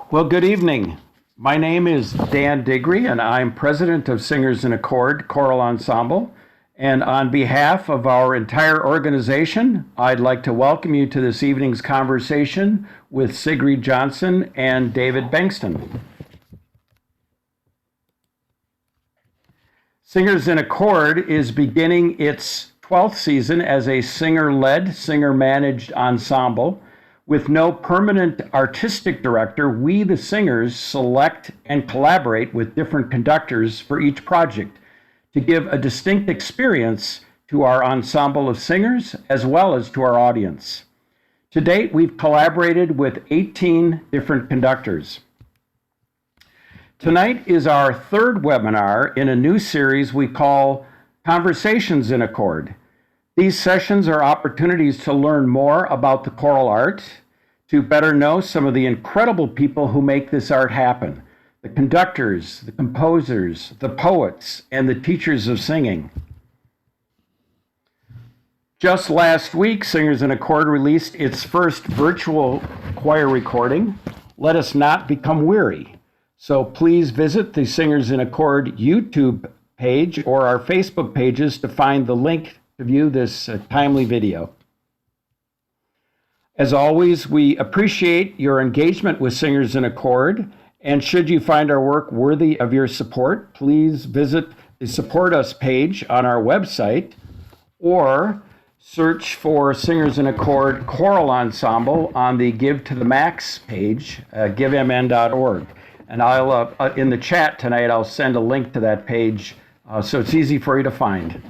Well, good evening. My name is Dan Diggory, and I'm president of Singers in Accord Choral Ensemble. And on behalf of our entire organization, I'd like to welcome you to this evening's conversation with Sigrid Johnson and David Bengtson. Singers in Accord is beginning its 12th season as a singer-led, singer-managed ensemble. With no permanent artistic director, we, the singers, select and collaborate with different conductors for each project to give a distinct experience to our ensemble of singers as well as to our audience. To date, we've collaborated with 18 different conductors. Tonight is our third webinar in a new series we call Conversations in Accord. These sessions are opportunities to learn more about the choral art, to better know some of the incredible people who make this art happen, the conductors, the composers, the poets, and the teachers of singing. Just last week, Singers in Accord released its first virtual choir recording, Let Us Not Become Weary. So please visit the Singers in Accord YouTube page or our Facebook pages to find the link to view this timely video. As always, we appreciate your engagement with Singers in Accord, and should you find our work worthy of your support, please visit the Support Us page on our website or search for Singers in Accord Choral Ensemble on the Give to the Max page, givemn.org. And I'll, in the chat tonight, I'll send a link to that page so it's easy for you to find.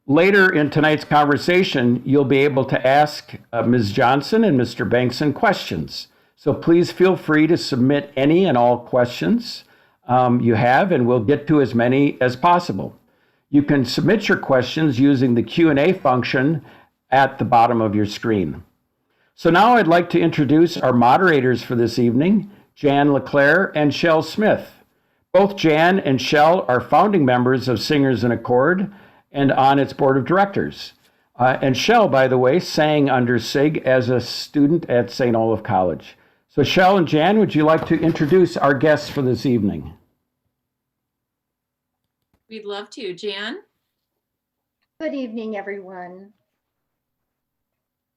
Later in tonight's conversation, you'll be able to ask Ms. Johnson and Mr. Bengtson questions. So please feel free to submit any and all questions you have, and we'll get to as many as possible. You can submit your questions using the Q&A function at the bottom of your screen. So now I'd like to introduce our moderators for this evening, Jan Leclair and Schele Smith. Both Jan and Schele are founding members of Singers in Accord and on its board of directors. And Schele, by the way, sang under Sig as a student at St. Olaf College. So Schele and Jan, would you like to introduce our guests for this evening? We'd love to. Jan? Good evening, everyone.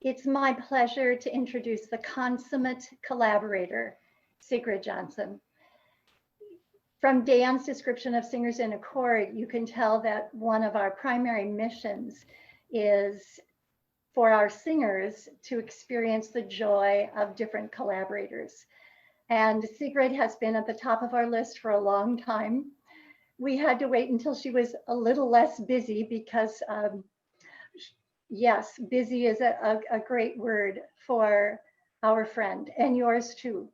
It's my pleasure to introduce the consummate collaborator, Sigrid Johnson. From Dan's description of Singers in Accord, you can tell that one of our primary missions is for our singers to experience the joy of different collaborators. And Sigrid has been at the top of our list for a long time. We had to wait until she was a little less busy because, yes, busy is a great word for our friend and yours too.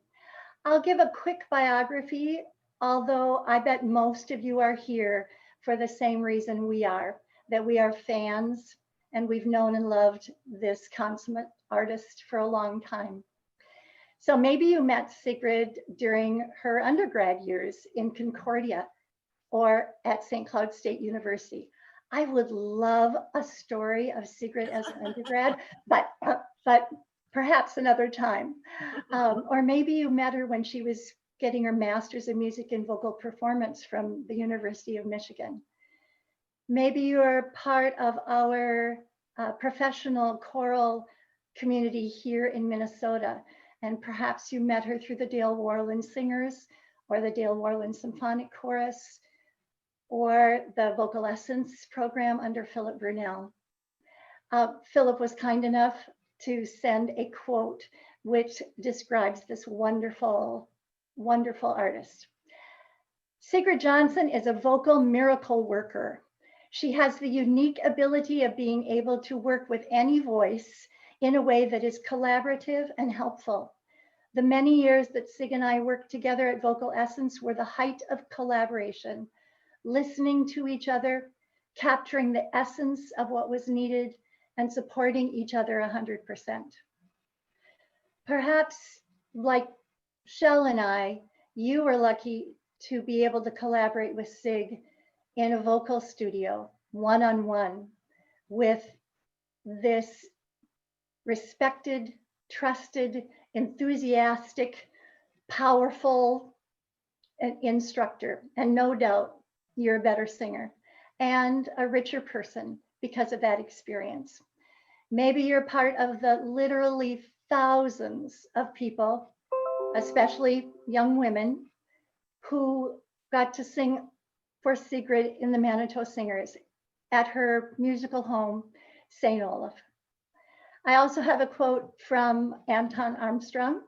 I'll give a quick biography, although I bet most of you are here for the same reason we are, that we are fans and we've known and loved this consummate artist for a long time. So maybe you met Sigrid during her undergrad years in Concordia or at St. Cloud State University. I would love a story of Sigrid as an undergrad, but perhaps another time. Or maybe you met her when she was getting her master's in music and vocal performance from the University of Michigan. Maybe you're part of our professional choral community here in Minnesota, and perhaps you met her through the Dale Warland Singers or the Dale Warland Symphonic Chorus or the Vocal Essence program under Philip Brunel. Philip was kind enough to send a quote which describes this wonderful artist. Sigrid Johnson is a vocal miracle worker. She has the unique ability of being able to work with any voice in a way that is collaborative and helpful. The many years that Sig and I worked together at Vocal Essence were the height of collaboration, listening to each other, capturing the essence of what was needed, and supporting each other 100%. Perhaps like Schele and I, you were lucky to be able to collaborate with Sig in a vocal studio, one-on-one, with this respected, trusted, enthusiastic, powerful instructor. And no doubt you're a better singer and a richer person because of that experience. Maybe you're part of the literally thousands of people, especially young women, who got to sing for Sigrid in the Manitou Singers at her musical home, St. Olaf. I also have a quote from Anton Armstrong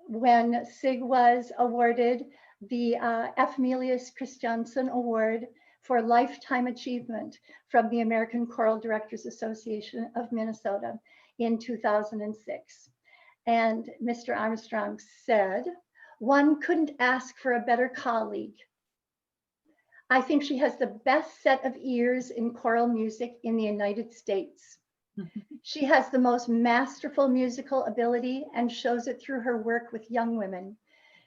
when Sig was awarded the F. Melius Christiansen Award for Lifetime Achievement from the American Choral Directors Association of Minnesota in 2006. And Mr. Armstrong said, "One couldn't ask for a better colleague. I think she has the best set of ears in choral music in the United States. She has the most masterful musical ability and shows it through her work with young women.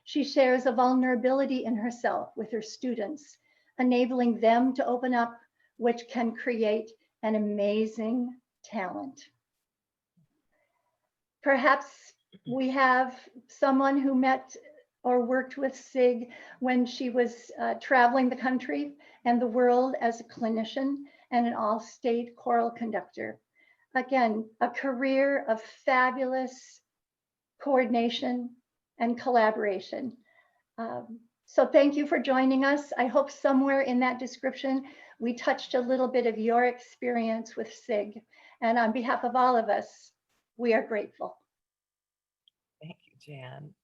She shares a vulnerability in herself with her students, enabling them to open up, which can create an amazing talent." Perhaps we have someone who met or worked with Sig when she was traveling the country and the world as a clinician and an all-state choral conductor. Again, a career of fabulous coordination and collaboration. So thank you for joining us. I hope somewhere in that description, we touched a little bit of your experience with Sig. And on behalf of all of us, we are grateful. Thank you, Jan.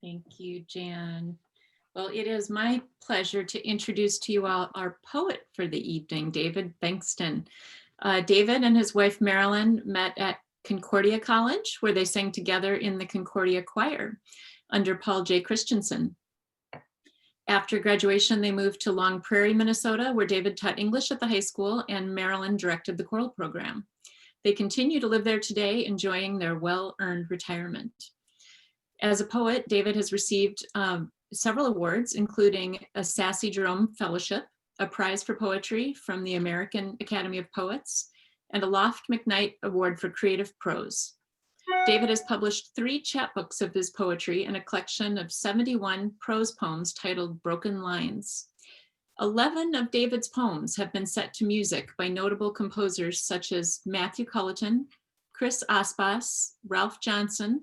Thank you, Jan. Well, it is my pleasure to introduce to you all our poet for the evening, David Bengtson. David and his wife, Marilyn, met at Concordia College, where they sang together in the Concordia Choir under Paul J. Christensen. After graduation, they moved to Long Prairie, Minnesota, where David taught English at the high school and Marilyn directed the choral program. They continue to live there today, enjoying their well-earned retirement. As a poet, David has received several awards, including a Sassy Jerome Fellowship, a prize for poetry from the American Academy of Poets, and a Loft McKnight Award for Creative Prose. David has published 3 chapbooks of his poetry and a collection of 71 prose poems titled Broken Lines. 11 of David's poems have been set to music by notable composers such as Matthew Culleton, Chris Aspas, Ralph Johnson,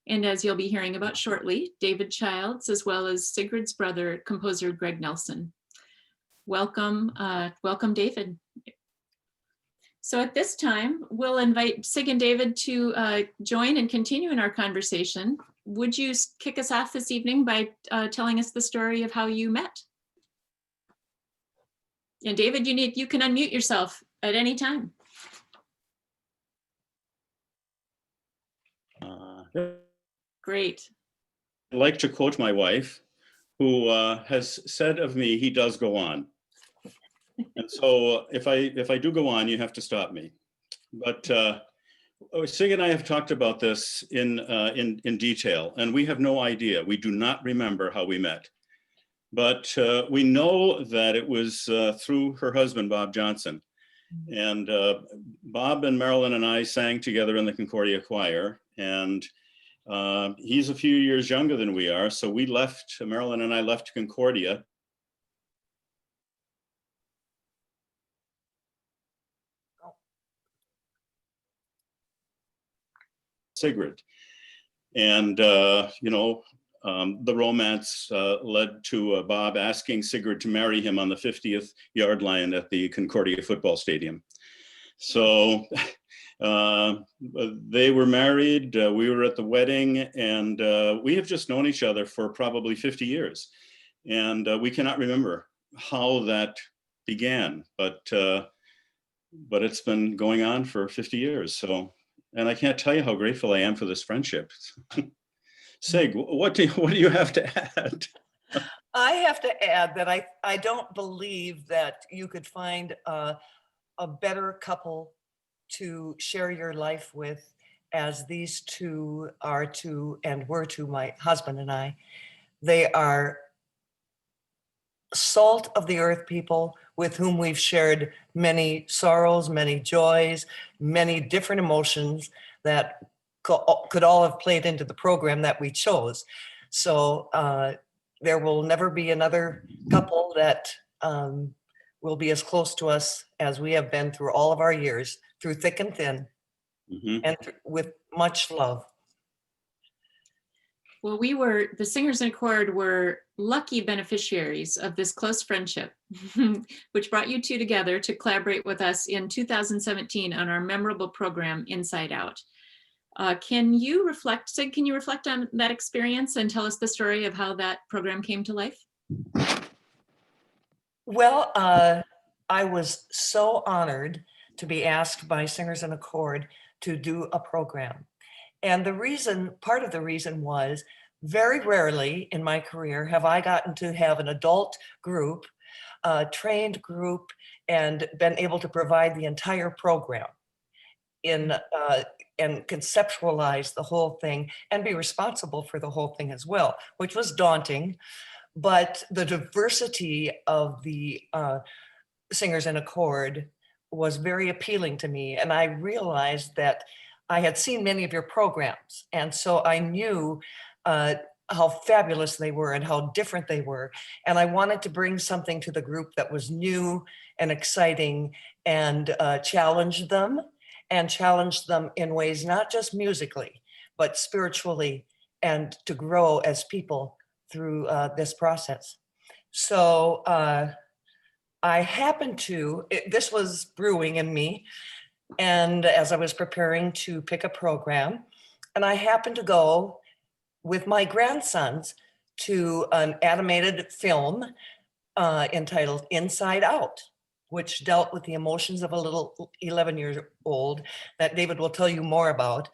and as you'll be hearing about shortly, David Childs, as well as Sigrid's brother, composer Greg Nelson. Welcome, welcome, David. So at this time, we'll invite Sig and David to join and continue in our conversation. Would you kick us off this evening by telling us the story of how you met? And David, you can unmute yourself at any time. Great. I'd like to quote my wife, who has said of me, "He does go on." And so if I do go on, you have to stop me. But Sig and I have talked about this in detail, and we have no idea. We do not remember how we met. But we know that it was through her husband, Bob Johnson. And Bob and Marilyn and I sang together in the Concordia Choir. And he's a few years younger than we are. So we left, Marilyn and I left Concordia. Sigrid. And, the romance led to Bob asking Sigrid to marry him on the 50th yard line at the Concordia football stadium. So they were married, we were at the wedding, and we have just known each other for probably 50 years. And we cannot remember how that began, but it's been going on for 50 years. So, and I can't tell you how grateful I am for this friendship. Sig, what do you have to add? I have to add that I don't believe that you could find a better couple to share your life with, as these two are to and were to my husband and I. They are salt of the earth people with whom we've shared many sorrows, many joys, many different emotions that could all have played into the program that we chose. So there will never be another couple that will be as close to us as we have been through all of our years, through thick and thin, Mhm. and with much love. Well, the Singers in Accord were lucky beneficiaries of this close friendship, which brought you two together to collaborate with us in 2017 on our memorable program, Inside Out. Can you reflect on that experience and tell us the story of how that program came to life? Well, I was so honored to be asked by Singers in Accord to do a program. And part of the reason was, very rarely in my career have I gotten to have an adult group, a trained group, and been able to provide the entire program and conceptualize the whole thing and be responsible for the whole thing as well, which was daunting. But the diversity of the Singers in Accord was very appealing to me. And I realized that I had seen many of your programs. And so I knew how fabulous they were and how different they were. And I wanted to bring something to the group that was new and exciting and challenge them in ways not just musically, but spiritually, and to grow as people through this process. So this was brewing in me, and as I was preparing to pick a program, and I happened to go with my grandsons to an animated film entitled Inside Out, which dealt with the emotions of a little 11-year-old that David will tell you more about.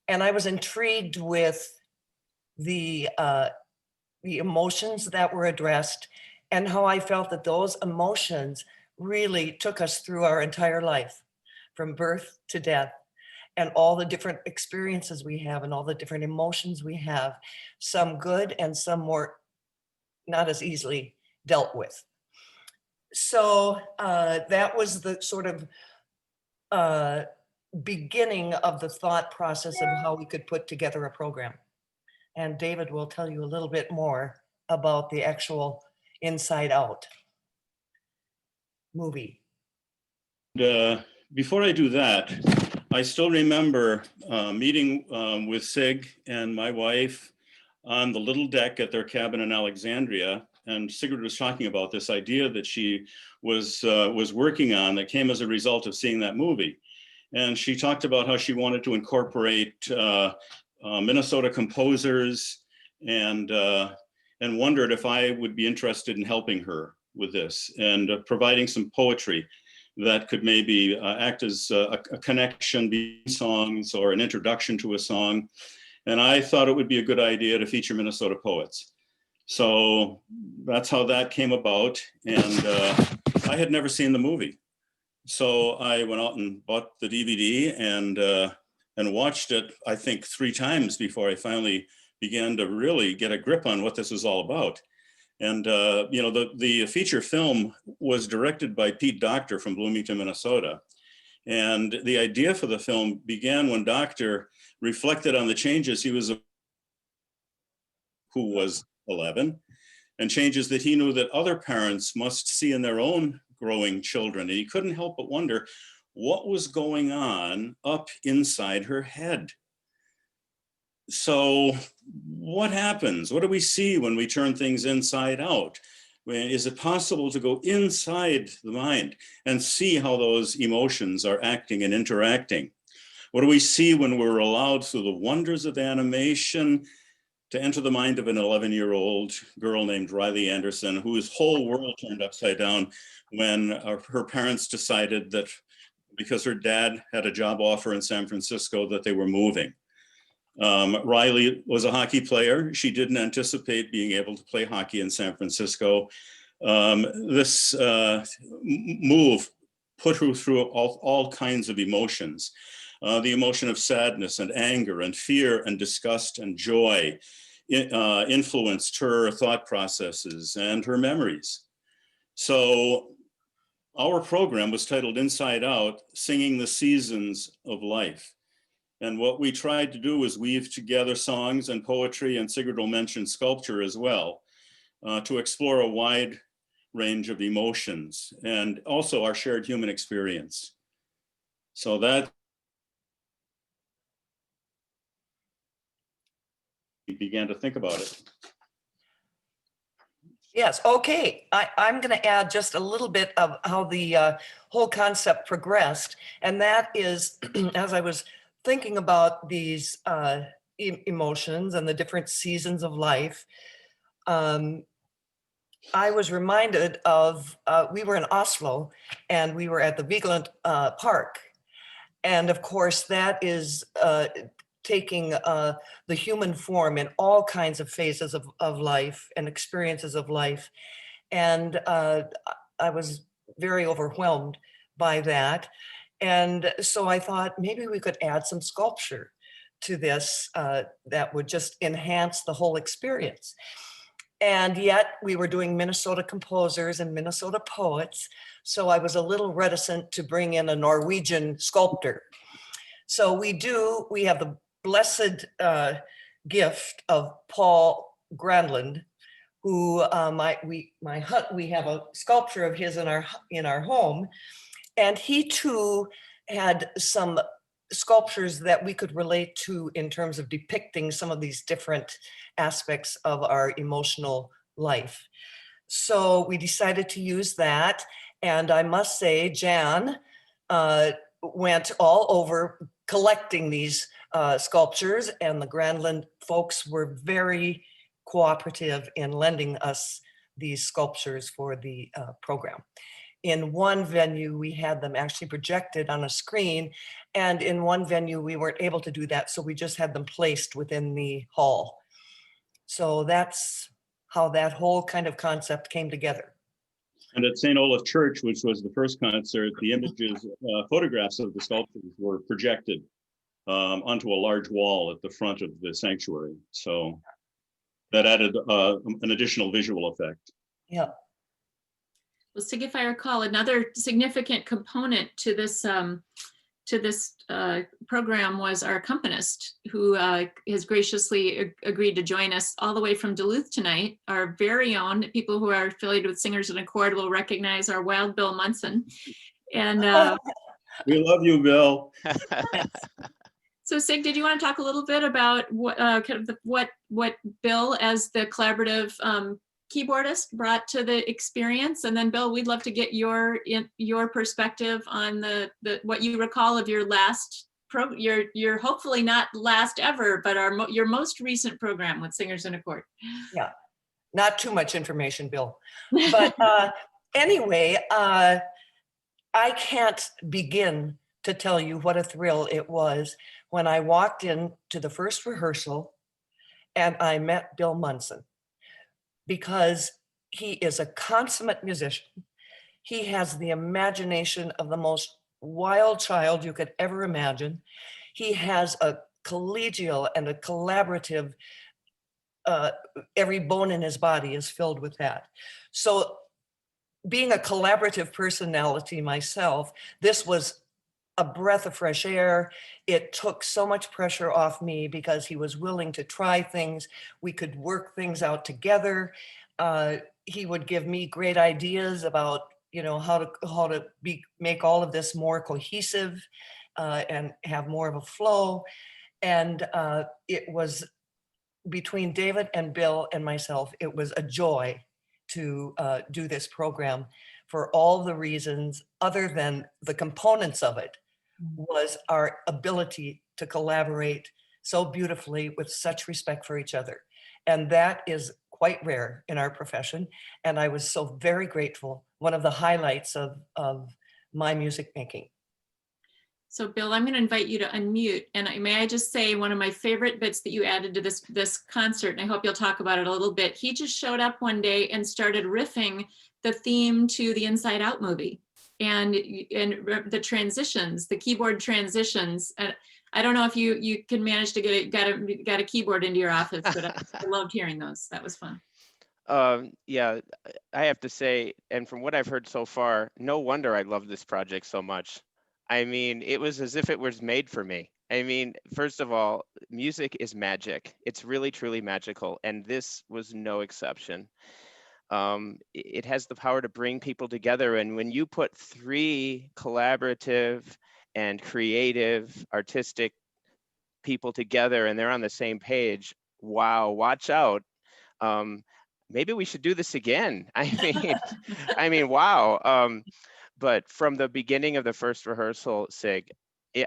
And I was intrigued with the emotions that were addressed and how I felt that those emotions really took us through our entire life, from birth to death, and all the different experiences we have and all the different emotions we have, some good and some more not as easily dealt with. So that was the sort of beginning of the thought process of how we could put together a program. And David will tell you a little bit more about the actual Inside Out movie. Before I do that, I still remember meeting with Sig and my wife on the little deck at their cabin in Alexandria. And Sigrid was talking about this idea that she was working on that came as a result of seeing that movie. And she talked about how she wanted to incorporate Minnesota composers, and wondered if I would be interested in helping her with this and providing some poetry that could maybe act as a connection between songs or an introduction to a song. And I thought it would be a good idea to feature Minnesota poets. So that's how that came about. And I had never seen the movie. So I went out and bought the DVD and watched it, I think, 3 times before I finally began to really get a grip on what this was all about. And the feature film was directed by Pete Doctor from Bloomington, Minnesota. And the idea for the film began when Doctor reflected on the changes who was 11, and changes that he knew that other parents must see in their own growing children. And he couldn't help but wonder what was going on up inside her head. So what happens? What do we see when we turn things inside out? Is it possible to go inside the mind and see how those emotions are acting and interacting? What do we see when we're allowed through the wonders of animation to enter the mind of an 11-year-old girl named Riley Anderson, whose whole world turned upside down when her parents decided that because her dad had a job offer in San Francisco that they were moving. Riley was a hockey player. She didn't anticipate being able to play hockey in San Francisco. This move put her through all kinds of emotions. The emotion of sadness and anger and fear and disgust and joy influenced her thought processes and her memories. So our program was titled Inside Out, Singing the Seasons of Life. And what we tried to do was weave together songs and poetry, and Sigrid will mention sculpture as well, to explore a wide range of emotions and also our shared human experience. So that we began to think about it. Yes, okay. I'm going to add just a little bit of how the whole concept progressed. And that is, as I was thinking about these emotions and the different seasons of life, I was reminded of, we were in Oslo and we were at the Vigeland Park. And of course, that is taking the human form in all kinds of phases of life and experiences of life. And I was very overwhelmed by that. And so I thought maybe we could add some sculpture to this that would just enhance the whole experience. And yet we were doing Minnesota composers and Minnesota poets. So I was a little reticent to bring in a Norwegian sculptor. So we have the blessed gift of Paul Granlund, who we have a sculpture of his in our home, and he too had some sculptures that we could relate to in terms of depicting some of these different aspects of our emotional life. So we decided to use that, and I must say, Jan went all over collecting these sculptures, and the Granlund folks were very cooperative in lending us these sculptures for the program. In one venue, we had them actually projected on a screen, and in one venue, we weren't able to do that, so we just had them placed within the hall. So that's how that whole kind of concept came together. And at St. Olaf Church, which was the first concert, the images, photographs of the sculptures were projected onto a large wall at the front of the sanctuary. So that added an additional visual effect. Yeah. Well, Sig, if I recall, another significant component to this program was our accompanist, who has graciously agreed to join us all the way from Duluth tonight. Our very own, people who are affiliated with Singers in Accord will recognize our wild Bill Munson. And we love you, Bill. So Sig, did you want to talk a little bit about what Bill as the collaborative keyboardist brought to the experience? And then Bill, we'd love to get your perspective on the what you recall of your last your hopefully not last ever, but your most recent program with Singers in Accord. Yeah, not too much information, Bill. But anyway, I can't begin to tell you what a thrill it was when I walked into the first rehearsal and I met Bill Munson, because he is a consummate musician. He has the imagination of the most wild child you could ever imagine. He has a collegial and a collaborative, every bone in his body is filled with that. So being a collaborative personality myself, this was a breath of fresh air. It took so much pressure off me because he was willing to try things. We could work things out together. He would give me great ideas about, how to make all of this more cohesive and have more of a flow. And it was between David and Bill and myself, it was a joy to do this program for all the reasons other than the components of it. Was our ability to collaborate so beautifully with such respect for each other. And that is quite rare in our profession. And I was so very grateful. One of the highlights of my music making. So Bill, I'm going to invite you to unmute. And may I just say, one of my favorite bits that you added to this concert, and I hope you'll talk about it a little bit. He just showed up one day and started riffing the theme to the Inside Out movie. And the transitions, the keyboard transitions. And I don't know if you can manage to get a keyboard into your office, but I loved hearing those. That was fun. Yeah, I have to say, and from what I've heard so far, no wonder I love this project so much. I mean, it was as if it was made for me. I mean, first of all, music is magic. It's really, truly magical. And this was no exception. It has the power to bring people together. And when you put three collaborative and creative, artistic people together and they're on the same page, wow, watch out. Maybe we should do this again. I mean, wow. But from the beginning of the first rehearsal, Sig,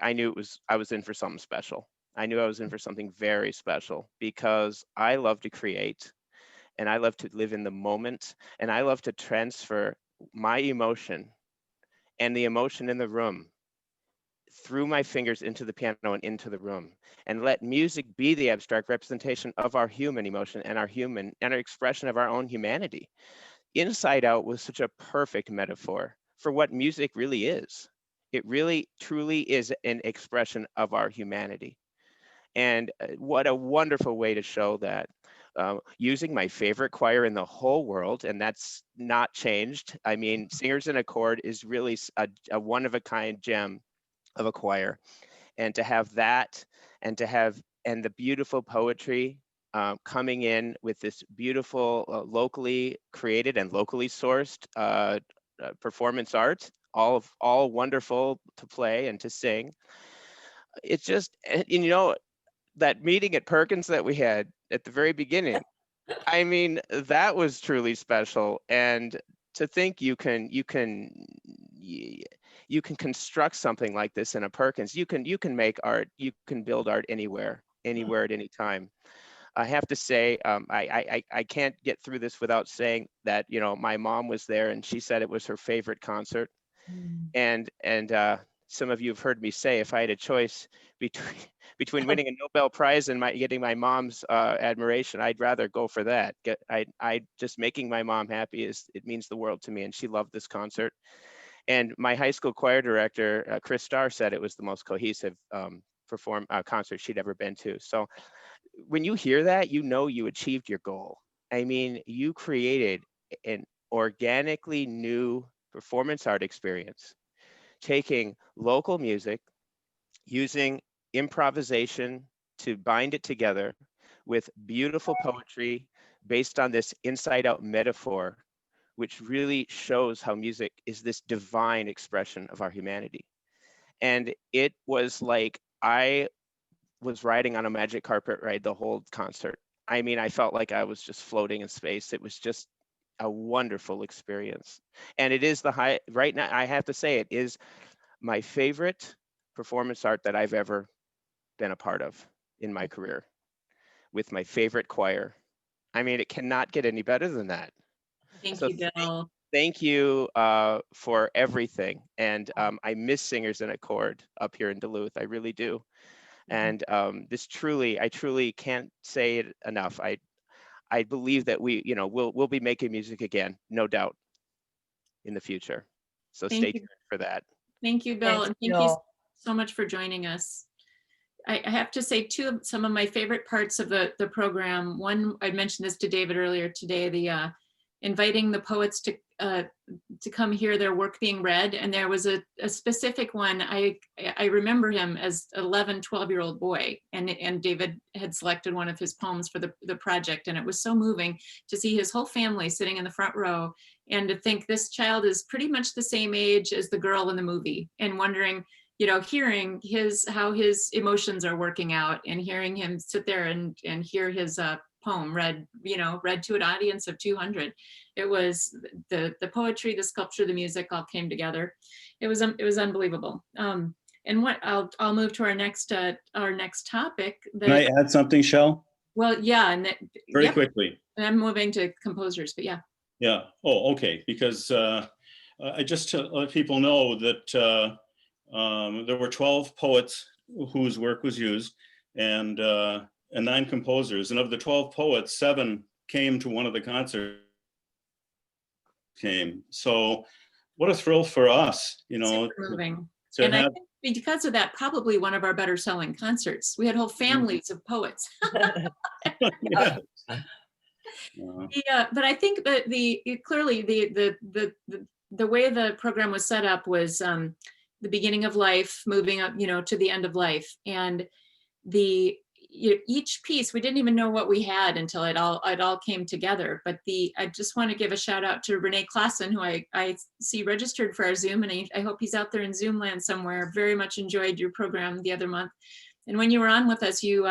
I knew I was in for something special. I knew I was in for something very special because I love to create and I love to live in the moment and I love to transfer my emotion and the emotion in the room through my fingers into the piano and into the room and let music be the abstract representation of our human emotion and our expression of our own humanity. Inside Out was such a perfect metaphor for what music really is. It really, truly is an expression of our humanity. And what a wonderful way to show that. Using my favorite choir in the whole world, and that's not changed. I mean, Singers in a Chord is really a one-of-a-kind gem of a choir. And to have that, and the beautiful poetry coming in with this beautiful locally created and locally sourced performance art, all wonderful to play and to sing. It's just, you know, that meeting at Perkins that we had at the very beginning, I mean, that was truly special. And to think you can construct something like this in a Perkins, you can make art, you can build art anywhere at any time. I have to say, I can't get through this without saying that, you know, my mom was there and she said it was her favorite concert. And some of you have heard me say, if I had a choice between winning a Nobel Prize and getting my mom's admiration, I'd rather go for that. I just making my mom happy it means the world to me, and she loved this concert. And my high school choir director, Chris Starr, said it was the most cohesive concert she'd ever been to. So when you hear that, you know you achieved your goal. I mean, you created an organically new performance art experience, taking local music, using improvisation to bind it together with beautiful poetry based on this inside out metaphor, which really shows how music is this divine expression of our humanity. And it was like I was riding on a magic carpet ride the whole concert. I mean, I felt like I was just floating in space. It was just a wonderful experience. And it is right now, I have to say, it is my favorite performance art that I've ever been a part of in my career, with my favorite choir. I mean, it cannot get any better than that. Thank So you, Bill. thank you for everything. And I miss Singers in a Chord up here in Duluth. I really do. And I truly can't say it enough. I believe that we'll be making music again, no doubt, in the future. So Thank stay you. tuned for that. Thank you, Bill. Thanks, And thank you Bill. so much for joining us. I have to say too, some of my favorite parts of the program. One, I mentioned this to David earlier today, the inviting the poets to come hear their work being read. And there was a specific one, I remember him as 11, 12-year-old boy, and David had selected one of his poems for the project. And it was so moving to see his whole family sitting in the front row and to think this child is pretty much the same age as the girl in the movie, and wondering, hearing how his emotions are working out, and hearing him sit there and hear his poem read to an audience of 200. It was the poetry, the sculpture, the music all came together. It was unbelievable. And what I'll move to our next topic. Can I add something, Schele? Well, yeah, and Very quickly. And I'm moving to composers, but yeah. Yeah. Oh, okay. Because I just to let people know that there were 12 poets whose work was used, and 9 composers. And of the 12 poets, 7 came to one of the concerts. So what a thrill for us, Super moving. to And have. I think because of that, probably one of our better selling concerts. We had whole families of poets. Yeah. Yeah, but I think that clearly the way the program was set up was, the beginning of life, moving up, to the end of life. And each piece, we didn't even know what we had until it all came together. But I just want to give a shout out to Renee Klassen, who I see registered for our Zoom, and I hope he's out there in Zoom land somewhere. Very much enjoyed your program the other month. And when you were on with us, you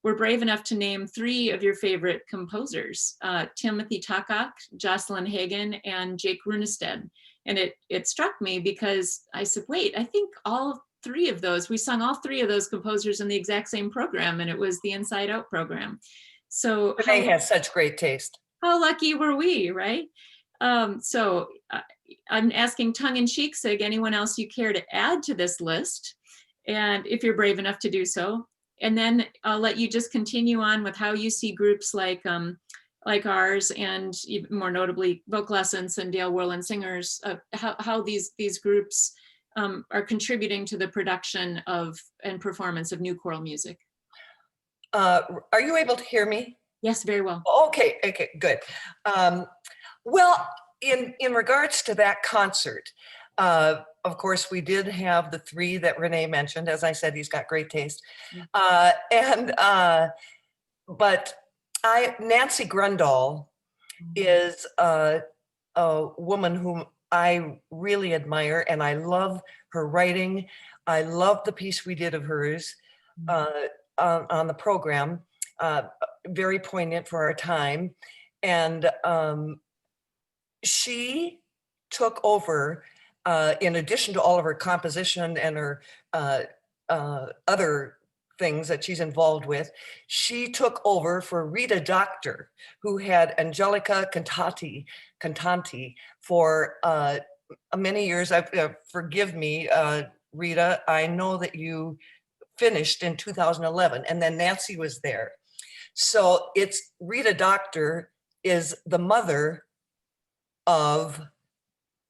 were brave enough to name 3 of your favorite composers, Timothy Takak, Jocelyn Hagen, and Jake Runestad. And it struck me because I said, wait, I think all 3 of those, we sung all 3 of those composers in the exact same program, and it was the Inside Out program. So Renee has such great taste. How lucky were we, right? So I'm asking tongue-in-cheek, Sig, anyone else you care to add to this list? And if you're brave enough to do so. And then I'll let you just continue on with how you see groups like ours, and even more notably Vocal Essence and Dale Worland Singers, how these groups are contributing to the production of and performance of new choral music. Are you able to hear me? Yes, very well. Okay, good. Well, in regards to that concert, of course, we did have the 3 that Renee mentioned. As I said, he's got great taste. But Nancy Grundall is a woman whom I really admire, and I love her writing. I love the piece we did of hers on the program. Very poignant for our time. And she took over, in addition to all of her composition and her other things that she's involved with, she took over for Rita Doctor, who had Angelica Cantanti for many years. Forgive me, Rita, I know that you finished in 2011, and then Nancy was there. So it's Rita Doctor is the mother of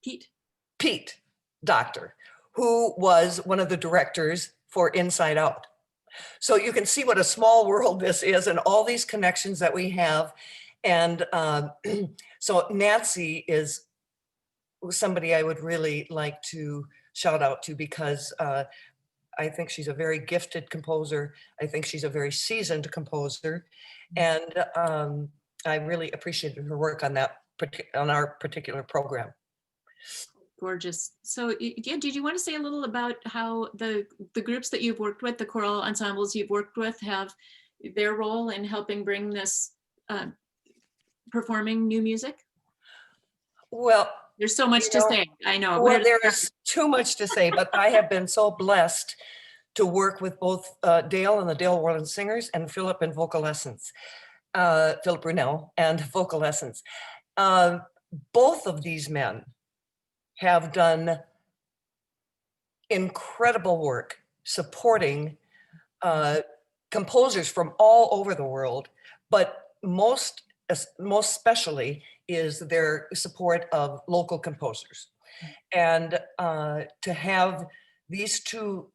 Pete Doctor, who was one of the directors for Inside Out. So you can see what a small world this is, and all these connections that we have. And so Nancy is somebody I would really like to shout out to, because I think she's a very gifted composer. I think she's a very seasoned composer. And I really appreciated her work on our particular program. Gorgeous. So yeah, did you want to say a little about how the groups that you've worked with, the choral ensembles you've worked with, have their role in helping bring this performing new music? Well, there's so much to say. I know. Well, there's too much to say, but I have been so blessed to work with both Dale and the Dale Worland Singers, and Philip and Vocal Essence, Philip Brunel and Vocal Essence. Both of these men have done incredible work supporting composers from all over the world, but most especially is their support of local composers. And to have these 2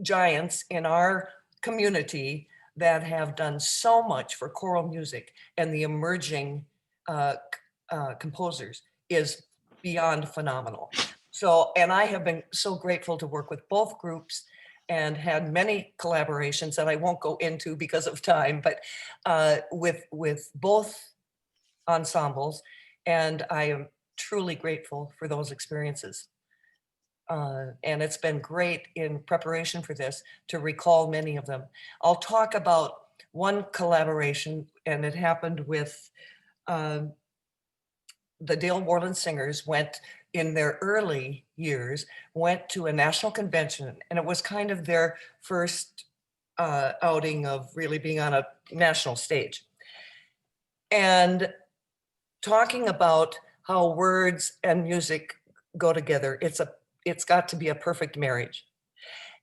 giants in our community that have done so much for choral music and the emerging composers is beyond phenomenal. So, and I have been so grateful to work with both groups and had many collaborations that I won't go into because of time, but with both ensembles, and I am truly grateful for those experiences. And it's been great in preparation for this to recall many of them. I'll talk about one collaboration, and it happened with the Dale Worland Singers went in their early years, went to a national convention, and it was kind of their first outing of really being on a national stage. And talking about how words and music go together, it's got to be a perfect marriage.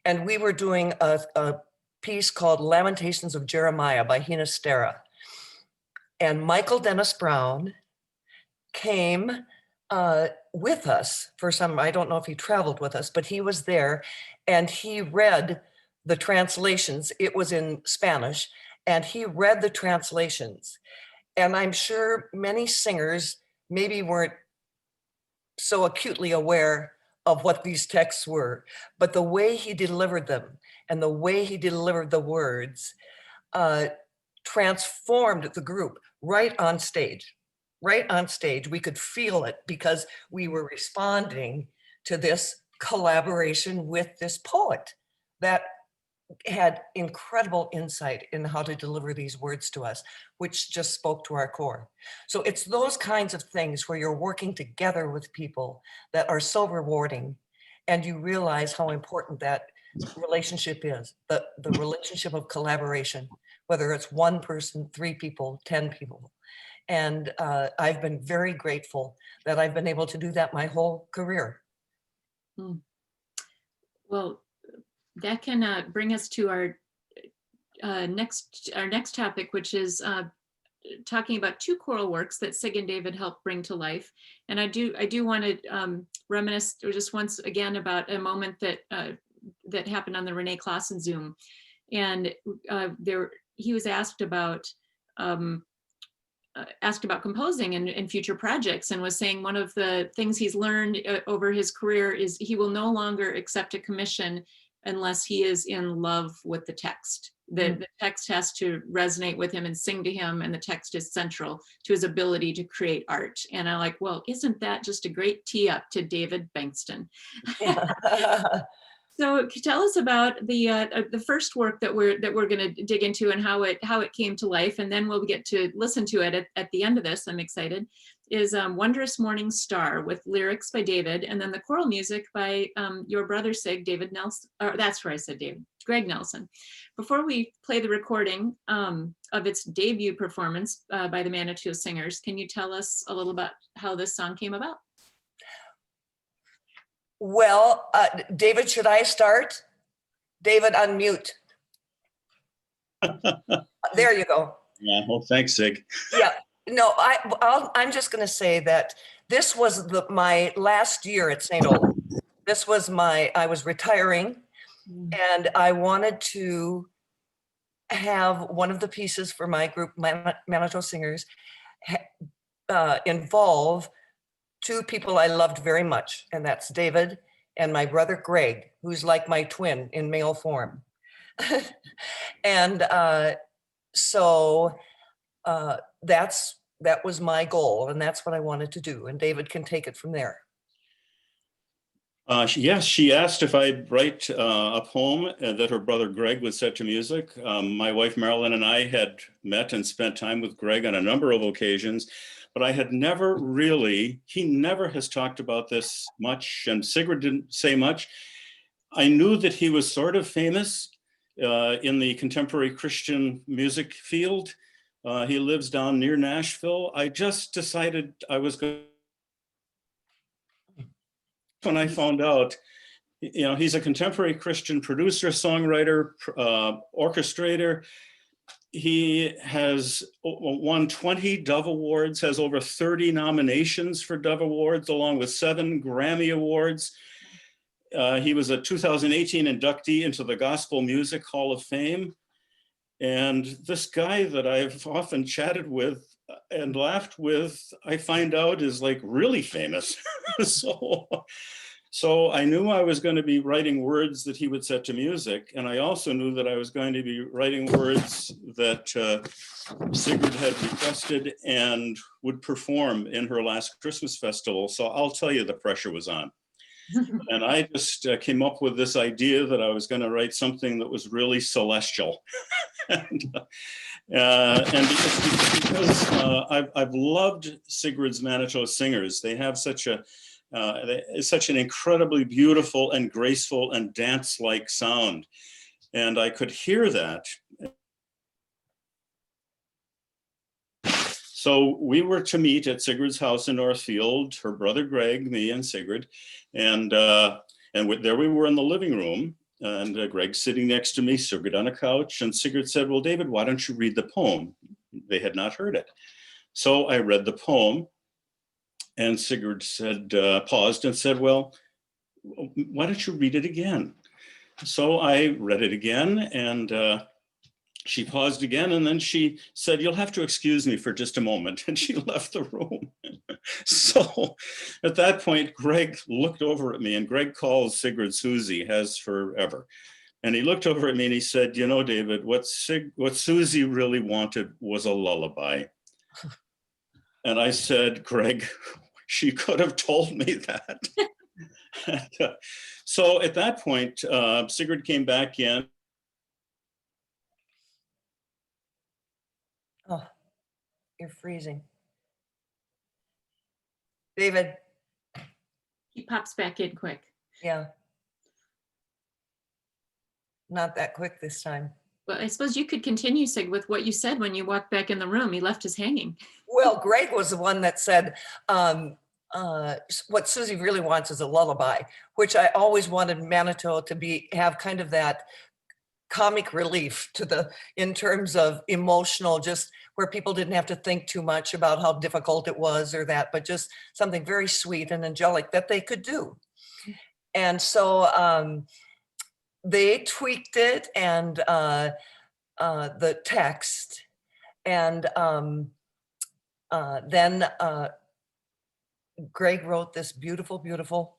And we were doing a piece called Lamentations of Jeremiah by Hina Stara. And Michael Dennis Brown came with us for some, I don't know if he traveled with us, but he was there, and he read the translations. It was in Spanish, and he read the translations. And I'm sure many singers maybe weren't so acutely aware of what these texts were, but the way he delivered them and the way he delivered the words transformed the group right on stage. Right on stage, we could feel it because we were responding to this collaboration with this poet that had incredible insight in how to deliver these words to us, which just spoke to our core. So it's those kinds of things where you're working together with people that are so rewarding, and you realize how important that relationship is, the relationship of collaboration, whether it's one person, 3 people, 10 people. And I've been very grateful that I've been able to do that my whole career. Well, that can bring us to our next topic, which is talking about 2 choral works that Sig and David helped bring to life. And I do want to reminisce just once again about a moment that that happened on the Renee Claassen Zoom. And he was asked about composing and future projects, and was saying one of the things he's learned over his career is he will no longer accept a commission unless he is in love with the text. The text has to resonate with him and sing to him, and the text is central to his ability to create art. And I'm like, well, isn't that just a great tee up to David Bengtson? Yeah. So tell us about the first work that we're going to dig into and how it came to life, and then we'll get to listen to it at the end of this. I'm excited. Is Wondrous Morning Star, with lyrics by David, and then the choral music by your brother Sig, David Nelson. Or that's where I said David, Greg Nelson. Before we play the recording of its debut performance by the Manitou Singers, can you tell us a little about how this song came about? Well, David, should I start? David, unmute. There you go. Yeah, well, thanks, Sig. Yeah, no, I'm just going to say that this was my last year at St. Olaf. This was I was retiring, and I wanted to have one of the pieces for my group, Manitou Singers, involve 2 people I loved very much, and that's David and my brother Greg, who's like my twin in male form. And so that was my goal, and that's what I wanted to do, and David can take it from there. Yes, she asked if I'd write a poem that her brother Greg would set to music. My wife Marilyn and I had met and spent time with Greg on a number of occasions, but I had never he never has talked about this much, and Sigrid didn't say much. I knew that he was sort of famous in the contemporary Christian music field. He lives down near Nashville. I just decided I was going. When I found out, he's a contemporary Christian producer, songwriter, orchestrator. He has won 20 Dove Awards, has over 30 nominations for Dove Awards, along with 7 Grammy Awards. He was a 2018 inductee into the Gospel Music Hall of Fame. And this guy that I've often chatted with and laughed with, I find out is like really famous. So I knew I was going to be writing words that he would set to music. And I also knew that I was going to be writing words that Sigrid had requested and would perform in her last Christmas festival. So I'll tell you, the pressure was on. And I just came up with this idea that I was going to write something that was really celestial. and because I've loved Sigrid's Manitou Singers. They have such an incredibly beautiful and graceful and dance-like sound. And I could hear that. So we were to meet at Sigrid's house in Northfield, her brother Greg, me, and Sigrid. And there we were in the living room, and Greg sitting next to me, Sigrid on a couch. And Sigrid said, "Well, David, why don't you read the poem?" They had not heard it. So I read the poem, and Sigrid said, paused and said, "Well, why don't you read it again?" So I read it again, and she paused again, and then she said, "You'll have to excuse me for just a moment," and she left the room. So at that point, Greg looked over at me, and Greg calls Sigrid Susie, has forever. And he looked over at me and he said, you know, David, what Susie really wanted was a lullaby. And I said, Greg, she could have told me that. So at that point, Sigrid came back in. Oh, you're freezing. David, He pops back in quick. yeah. Not that quick this time. Well, I suppose you could continue, Sig, with what you said when you walked back in the room. He left us hanging. Well, Greg was the one that said, what Susie really wants is a lullaby, which I always wanted Manitou to have kind of that comic relief in terms of emotional, just where people didn't have to think too much about how difficult it was or that, but just something very sweet and angelic that they could do. And so they tweaked it and the text, and then Greg wrote this beautiful, beautiful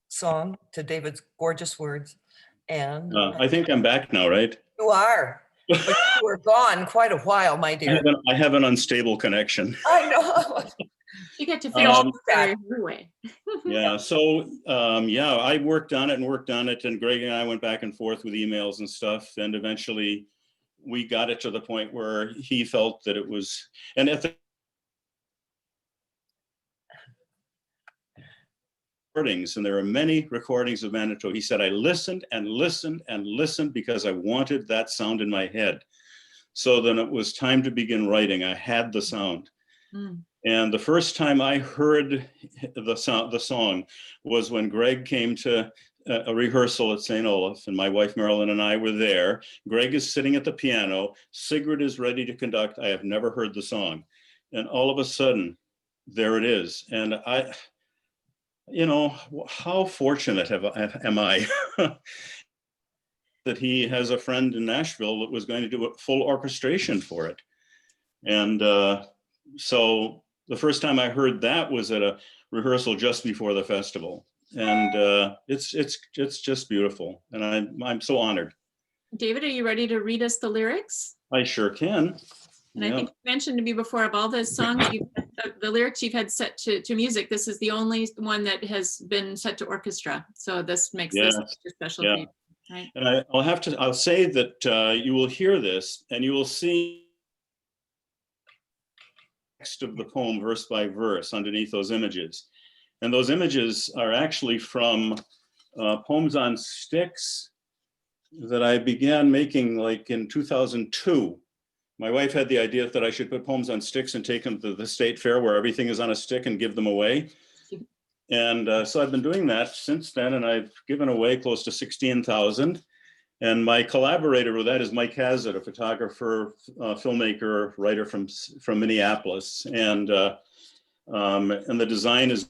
song to David's gorgeous words. And I think I'm back now, right? you are. But you were gone quite a while, my dear. I have an unstable connection. I know. You get to feel that. your way. Yeah, so yeah, I worked on it, and Greg and I went back and forth with emails and stuff, and eventually we got it to the point where he felt that it was, and at the recordings, and there are many recordings of Manitou, he said, I listened and listened and listened because I wanted that sound in my head. So then it was time to begin writing. I had the sound. Mm. And the first time I heard the song was when Greg came to a rehearsal at St. Olaf, and my wife Marilyn and I were there. Greg is sitting at the piano. Sigrid is ready to conduct. I have never heard the song. And all of a sudden, there it is. And I, you know, how fortunate am I that he has a friend in Nashville that was going to do a full orchestration for it. And so the first time I heard that was at a rehearsal just before the festival, and it's just beautiful, and I'm so honored. David, are you ready to read us the lyrics? I sure can. And I think you mentioned to me before, of all the songs, the lyrics you've had set to music, this is the only one that has been set to orchestra. So this makes this extra special for you, right? And I'll say that you will hear this, and you will see text of the poem verse by verse underneath those images. And those images are actually from poems on sticks that I began making like in 2002. My wife had the idea that I should put poems on sticks and take them to the state fair where everything is on a stick and give them away. And so I've been doing that since then, and I've given away close to 16,000. And my collaborator with that is Mike Hazard, a photographer, filmmaker, writer from Minneapolis. And the design is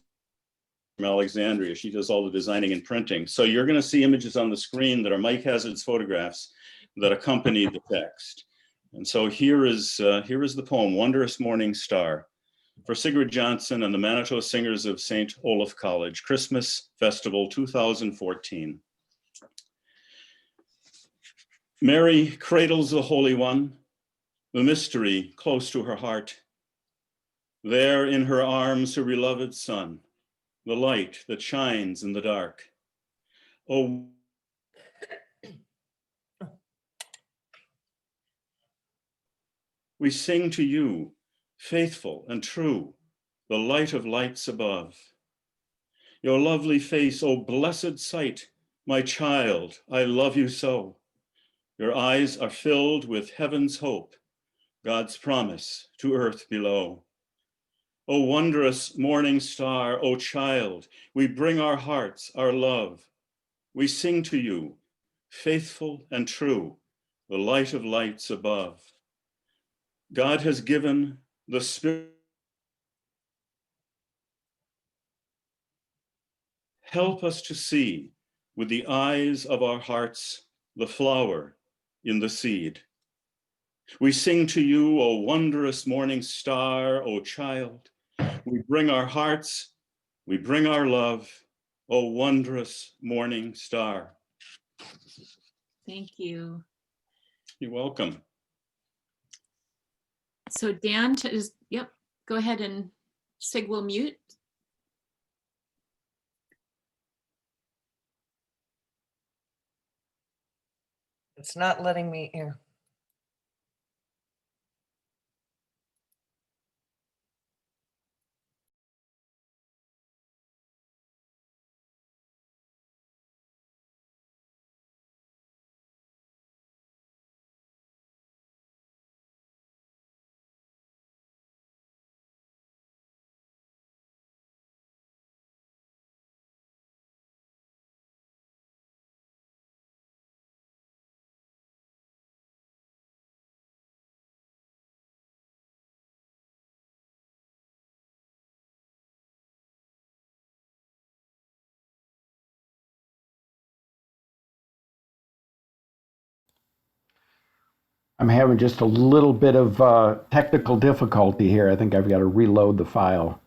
from Alexandria. She does all the designing and printing. So you're going to see images on the screen that are Mike Hazard's photographs that accompany the text. And so here is the poem, Wondrous Morning Star, for Sigrid Johnson and the Manitou Singers of St. Olaf College, Christmas Festival 2014. Mary cradles the Holy One, the mystery close to her heart. There in her arms, her beloved Son, the light that shines in the dark. Oh, we sing to you, faithful and true, the light of lights above. Your lovely face, oh blessed sight, my child, I love you so. Your eyes are filled with heaven's hope, God's promise to earth below. O wondrous morning star, O child, we bring our hearts, our love. We sing to you, faithful and true, the light of lights above. God has given the Spirit. Help us to see with the eyes of our hearts the flower in the seed. We sing to you, O wondrous morning star, O child. We bring our hearts, we bring our love, O wondrous morning star. Thank you. You're welcome. So Dan, yep, go ahead and Sig will mute. It's not letting me hear. I'm having just a little bit of technical difficulty here. I think I've got to reload the file.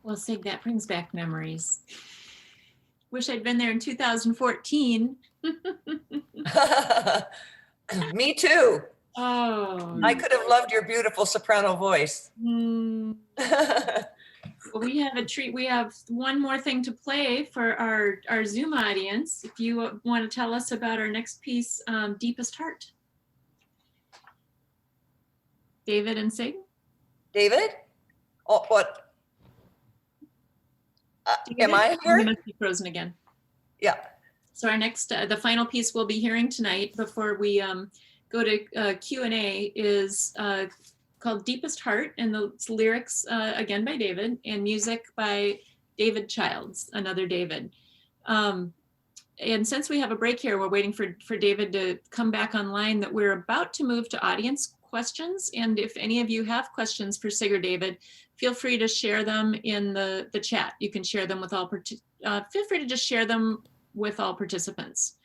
Well, Sig, that brings back memories. Wish I'd been there in 2014. Me too. Oh. I could have loved your beautiful soprano voice. Well, we have a treat. We have one more thing to play for our Zoom audience. If you want to tell us about our next piece, Deepest Heart. David and Sig? David? Oh, what? Am David? I You here? must be frozen again. Yeah. So our next, the final piece we'll be hearing tonight before we go to Q&A is called Deepest Heart, and the lyrics again by David, and music by David Childs, another David. And since we have a break here, we're waiting for David to come back online, that we're about to move to audience questions. And if any of you have questions for Sig or David, feel free to share them in the chat. You can share them with all, feel free to just share them with all participants.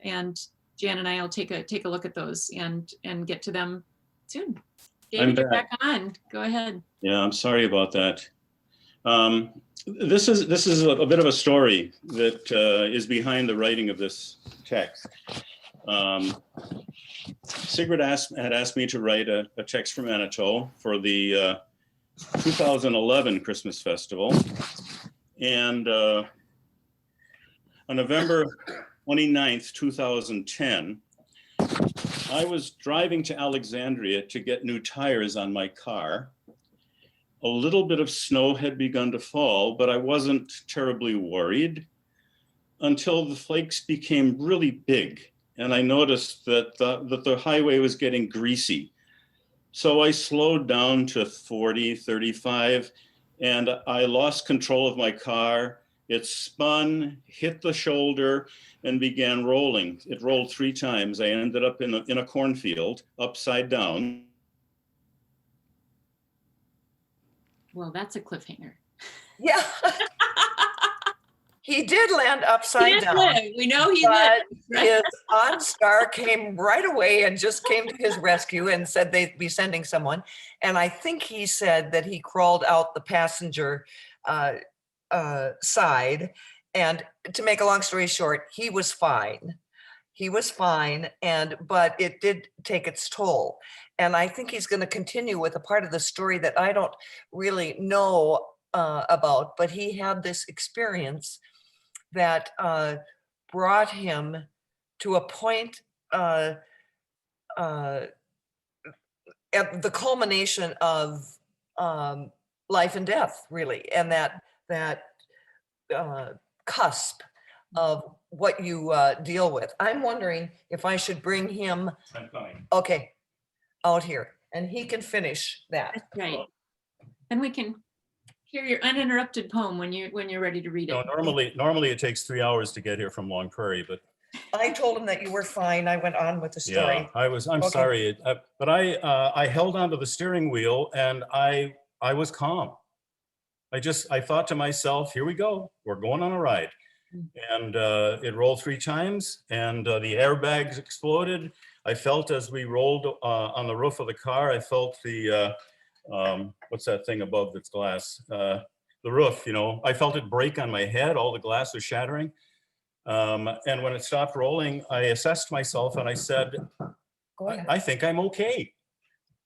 And Jan and I will take a look at those and get to them soon. David, you're back on. Go ahead. Yeah, I'm sorry about that. This is a bit of a story that is behind the writing of this text. Sigrid had asked me to write a text for Manitou for the 2011 Christmas Festival. And on November 29th, 2010, I was driving to Alexandria to get new tires on my car. A little bit of snow had begun to fall, but I wasn't terribly worried until the flakes became really big. And I noticed that the highway was getting greasy. So I slowed down to 40, 35, and I lost control of my car. It spun, hit the shoulder, and began rolling. It rolled 3 times. I ended up in a cornfield, upside down. Well, that's a cliffhanger. Yeah. He did land upside down. We know he but lived. his OnStar came right away and just came to his rescue and said they'd be sending someone. And I think he said that he crawled out the passenger side. And to make a long story short, he was fine. He was fine, but it did take its toll. And I think he's going to continue with a part of the story that I don't really know about, but he had this experience that brought him to a point at the culmination of life and death, really, and that cusp of what you deal with. I'm wondering if I should bring him, I'm coming. okay, out here, and he can finish that. That's right. And we can hear your uninterrupted poem when you're ready to read it. No, normally it takes 3 hours to get here from Long Prairie, but I told him that you were fine. I went on with the story. yeah, I'm Okay. sorry, but I held onto the steering wheel and I was calm. I thought to myself, here we go, we're going on a ride. And it rolled 3 times and the airbags exploded. I felt as we rolled on the roof of the car, I felt the, what's that thing above that's glass? The roof, I felt it break on my head, all the glass was shattering. And when it stopped rolling, I assessed myself and I said, Go ahead. I think I'm okay.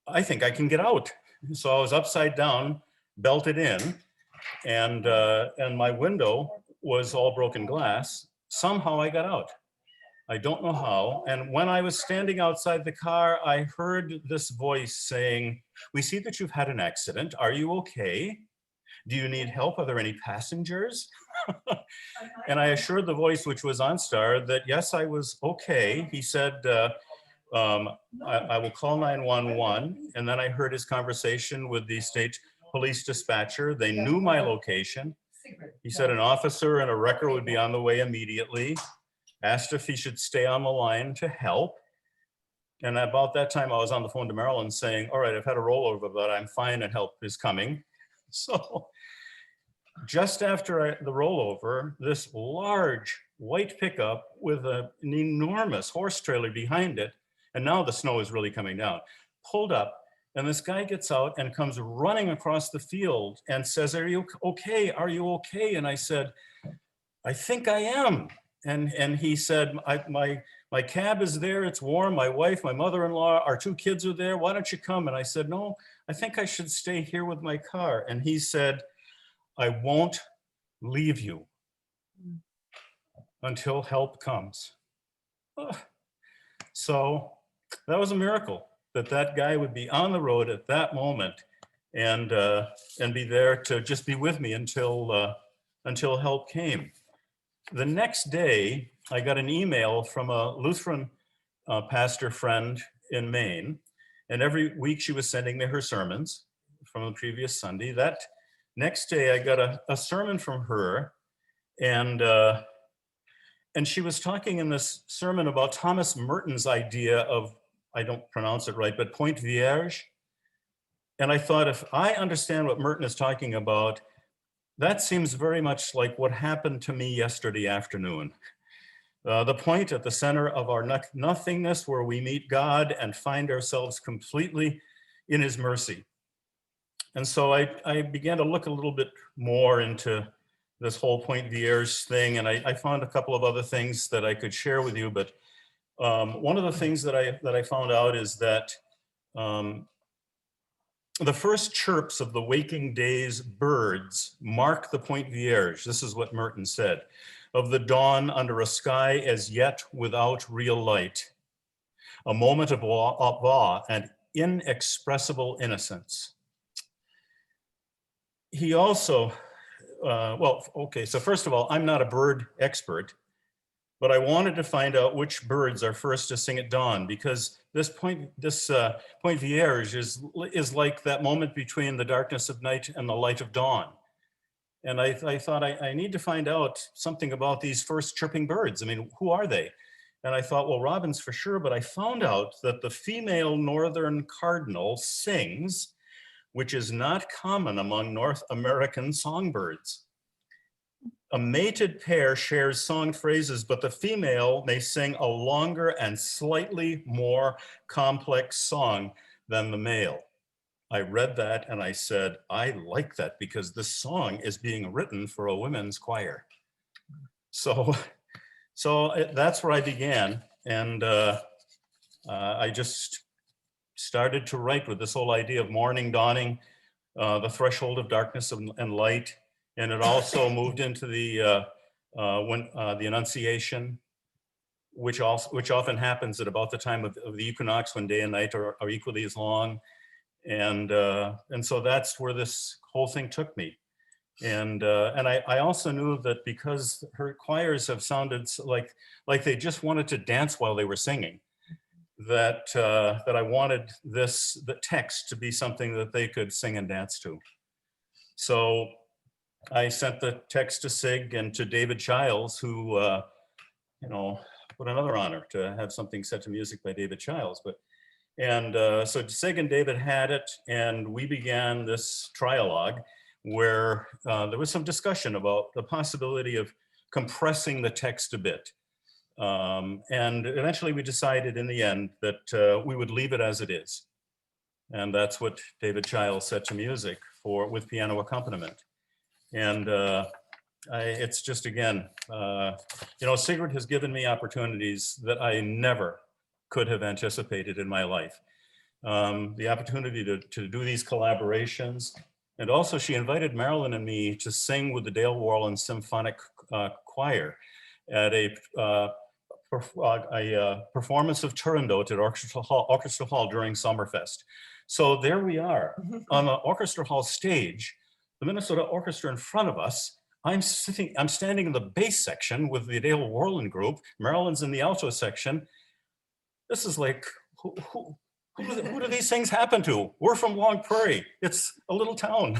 I think I can get out. So I was upside down, belted in, and my window was all broken glass. Somehow I got out. I don't know how. And when I was standing outside the car, I heard this voice saying, "We see that you've had an accident. Are you okay? Do you need help? Are there any passengers?" And I assured the voice, which was OnStar, that yes, I was okay. He said, I will call 911. And then I heard his conversation with the state police dispatcher. They knew my location. He said an officer and a wrecker would be on the way immediately. Asked if he should stay on the line to help. And about that time, I was on the phone to Marilyn saying, all right, I've had a rollover, but I'm fine and help is coming. So just after the rollover, this large white pickup with an enormous horse trailer behind it, and now the snow is really coming down, pulled up And this guy gets out and comes running across the field and says, "Are you okay? Are you okay?" And I said, "I think I am." And he said, my cab is there, it's warm, my wife, my mother-in-law, our 2 kids are there, why don't you come?" And I said, "No, I think I should stay here with my car." And he said, "I won't leave you until help comes." So that was a miracle that that guy would be on the road at that moment and be there to just be with me until help came. The next day, I got an email from a Lutheran pastor friend in Maine, and every week she was sending me her sermons from the previous Sunday. That next day, I got a sermon from her, and she was talking in this sermon about Thomas Merton's idea of, I don't pronounce it right, but point vierge. And I thought, if I understand what Merton is talking about, that seems very much like what happened to me yesterday afternoon. The point at the center of our nothingness, where we meet God and find ourselves completely in his mercy. And so I began to look a little bit more into this whole point vierge thing, and I found a couple of other things that I could share with you. But one of the things that I found out is that the first chirps of the waking day's birds mark the point vierge. This is what Merton said: "Of the dawn under a sky as yet without real light, a moment of awe and inexpressible innocence." He also, so first of all, I'm not a bird expert, but I wanted to find out which birds are first to sing at dawn, because this point vierge is like that moment between the darkness of night and the light of dawn. And I thought I need to find out something about these first chirping birds. I mean, who are they? And I thought, well, robins for sure, but I found out that the female northern cardinal sings, which is not common among North American songbirds. A mated pair shares song phrases, but the female may sing a longer and slightly more complex song than the male. I read that and I said, I like that, because this song is being written for a women's choir. So that's where I began. And I just started to write with this whole idea of morning dawning, the threshold of darkness and light. And it also moved into the Annunciation, which often happens at about the time of the equinox, when day and night are equally as long. And so that's where this whole thing took me. And I also knew that because her choirs have sounded like they just wanted to dance while they were singing, that I wanted the text to be something that they could sing and dance to. So I sent the text to Sig and to David Childs, who, what another honor to have something set to music by David Childs. So Sig and David had it, and we began this trialogue where there was some discussion about the possibility of compressing the text a bit. And eventually we decided in the end that we would leave it as it is. And that's what David Childs set to music with piano accompaniment. And it's just, again, Sigrid has given me opportunities that I never could have anticipated in my life. The opportunity to do these collaborations. And also she invited Marilyn and me to sing with the Dale Warland Symphonic Choir at a performance of Turandot at Orchestra Hall during Summerfest. So there we are on the Orchestra Hall stage, the Minnesota Orchestra in front of us. I'm standing in the bass section with the Dale Warland group. Marilyn's in the alto section. This is like, who do these things happen to? We're from Long Prairie. It's a little town.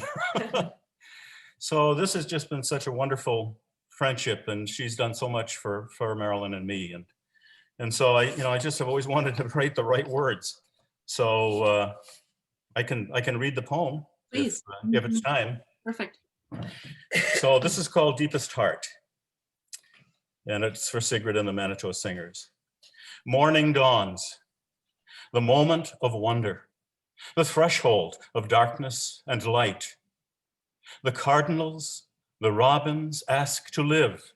So this has just been such a wonderful friendship, and she's done so much for Marilyn and me. And so I just have always wanted to write the right words. So I can read the poem. Please. If it's time. Perfect. So this is called Deepest Heart, and it's for Sigrid and the Manitou Singers. Morning dawns, the moment of wonder, the threshold of darkness and light. The cardinals, the robins ask to live.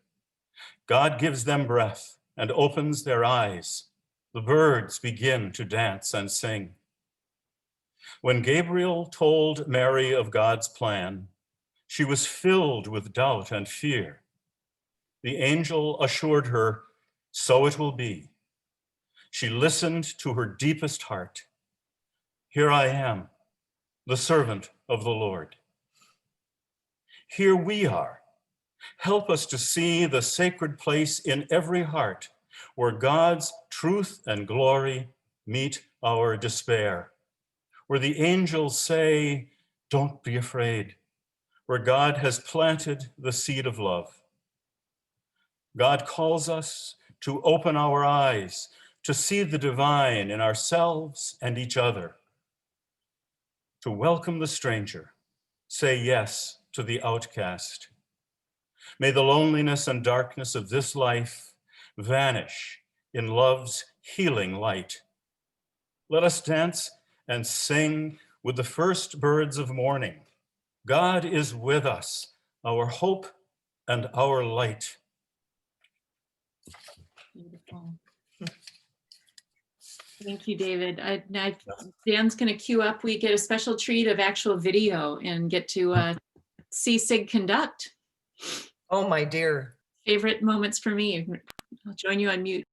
God gives them breath and opens their eyes. The birds begin to dance and sing. When Gabriel told Mary of God's plan, she was filled with doubt and fear. The angel assured her, so it will be. She listened to her deepest heart. Here I am, the servant of the Lord. Here we are. Help us to see the sacred place in every heart where God's truth and glory meet our despair, where the angels say, don't be afraid, where God has planted the seed of love. God calls us to open our eyes, to see the divine in ourselves and each other, to welcome the stranger, say yes to the outcast. May the loneliness and darkness of this life vanish in love's healing light. Let us dance and sing with the first birds of morning. God is with us, our hope and our light. Beautiful. Thank you, David. Dan's going to queue up. We get a special treat of actual video and get to see Sig conduct. Oh, my dear. Favorite moments for me. I'll join you on mute.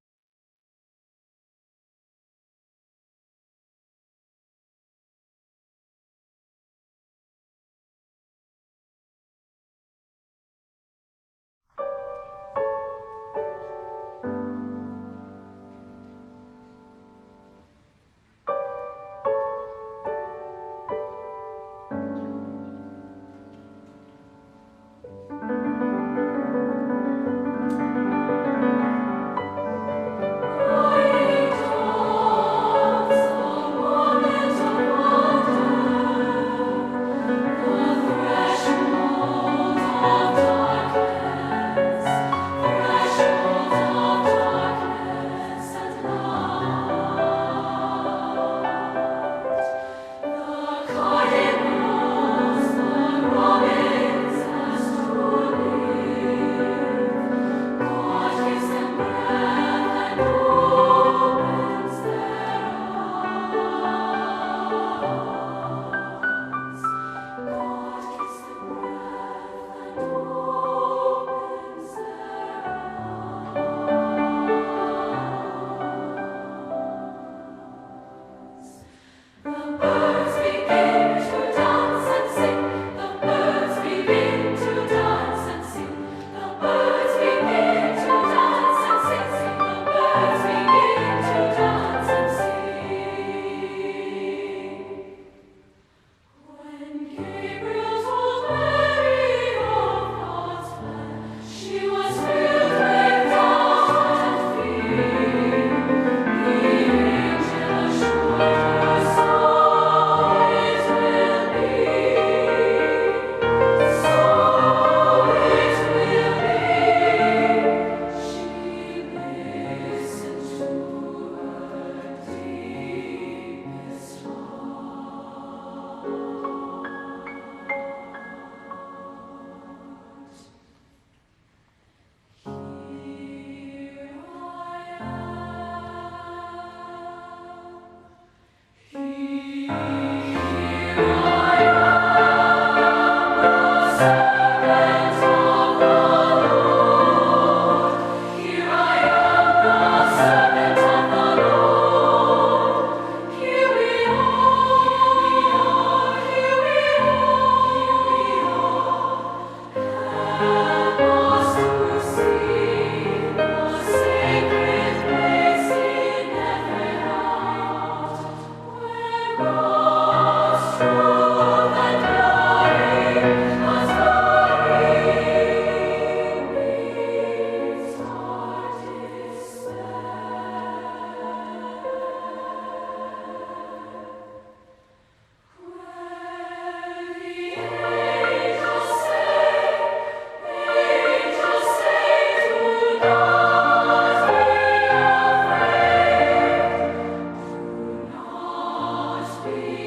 Be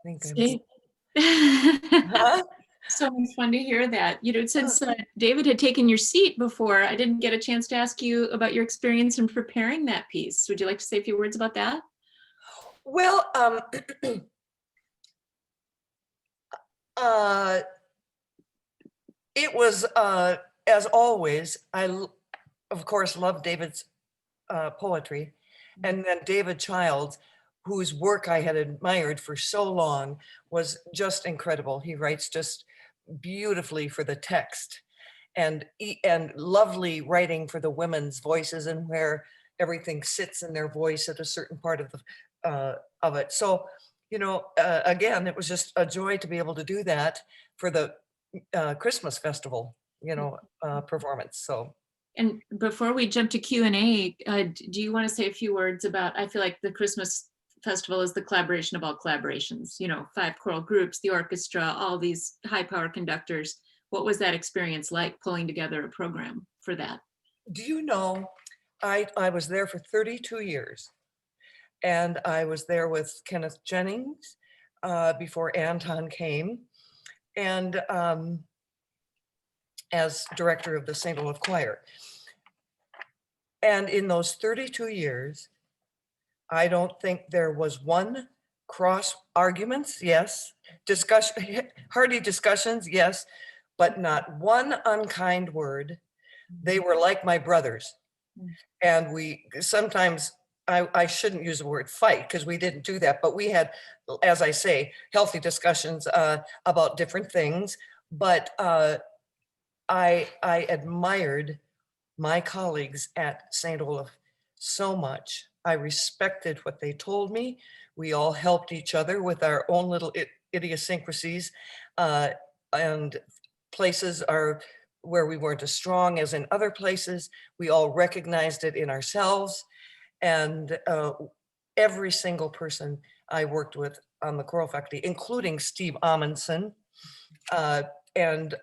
think I'm. See? Huh? So much fun to hear that. Since David had taken your seat before, I didn't get a chance to ask you about your experience in preparing that piece. Would you like to say a few words about that? Well, it was, as always, of course, love David's poetry. And then David Childs, whose work I had admired for so long, was just incredible. He writes just beautifully for the text, and lovely writing for the women's voices, and where everything sits in their voice at a certain part of it. So, again, it was just a joy to be able to do that for the Christmas festival, performance. So. And before we jump to Q&A, do you want to say a few words about, I feel like the Christmas festival is the collaboration of all collaborations, 5 choral groups, the orchestra, all these high power conductors. What was that experience like, pulling together a program for that? Do you know, I was there for 32 years, and I was there with Kenneth Jennings before Anton came, and as director of the St. Olaf Choir. And in those 32 years, I don't think there was one cross arguments, yes, hearty discussions, yes, but not one unkind word. They were like my brothers. And we sometimes, I shouldn't use the word fight, because we didn't do that, but we had, as I say, healthy discussions about different things. But I admired my colleagues at St. Olaf so much. I respected what they told me. We all helped each other with our own little idiosyncrasies, and places are where we weren't as strong as in other places. We all recognized it in ourselves. And every single person I worked with on the choral faculty, including Steve Amundsen, and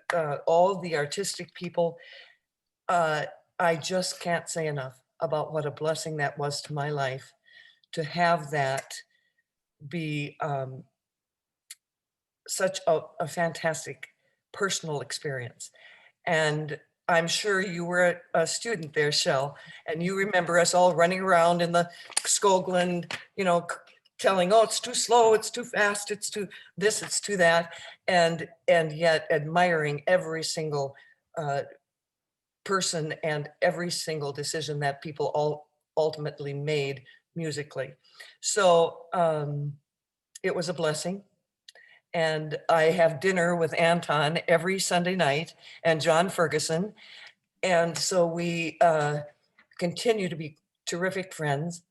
all the artistic people, I just can't say enough about what a blessing that was to my life, to have that be such a fantastic personal experience. And I'm sure you were a student there, Schele, and you remember us all running around in the Skoglund, telling, oh, it's too slow, it's too fast, it's too this, it's too that, and yet admiring every single person and every single decision that people all ultimately made musically. So it was a blessing. And I have dinner with Anton every Sunday night, and John Ferguson. And so we continue to be terrific friends.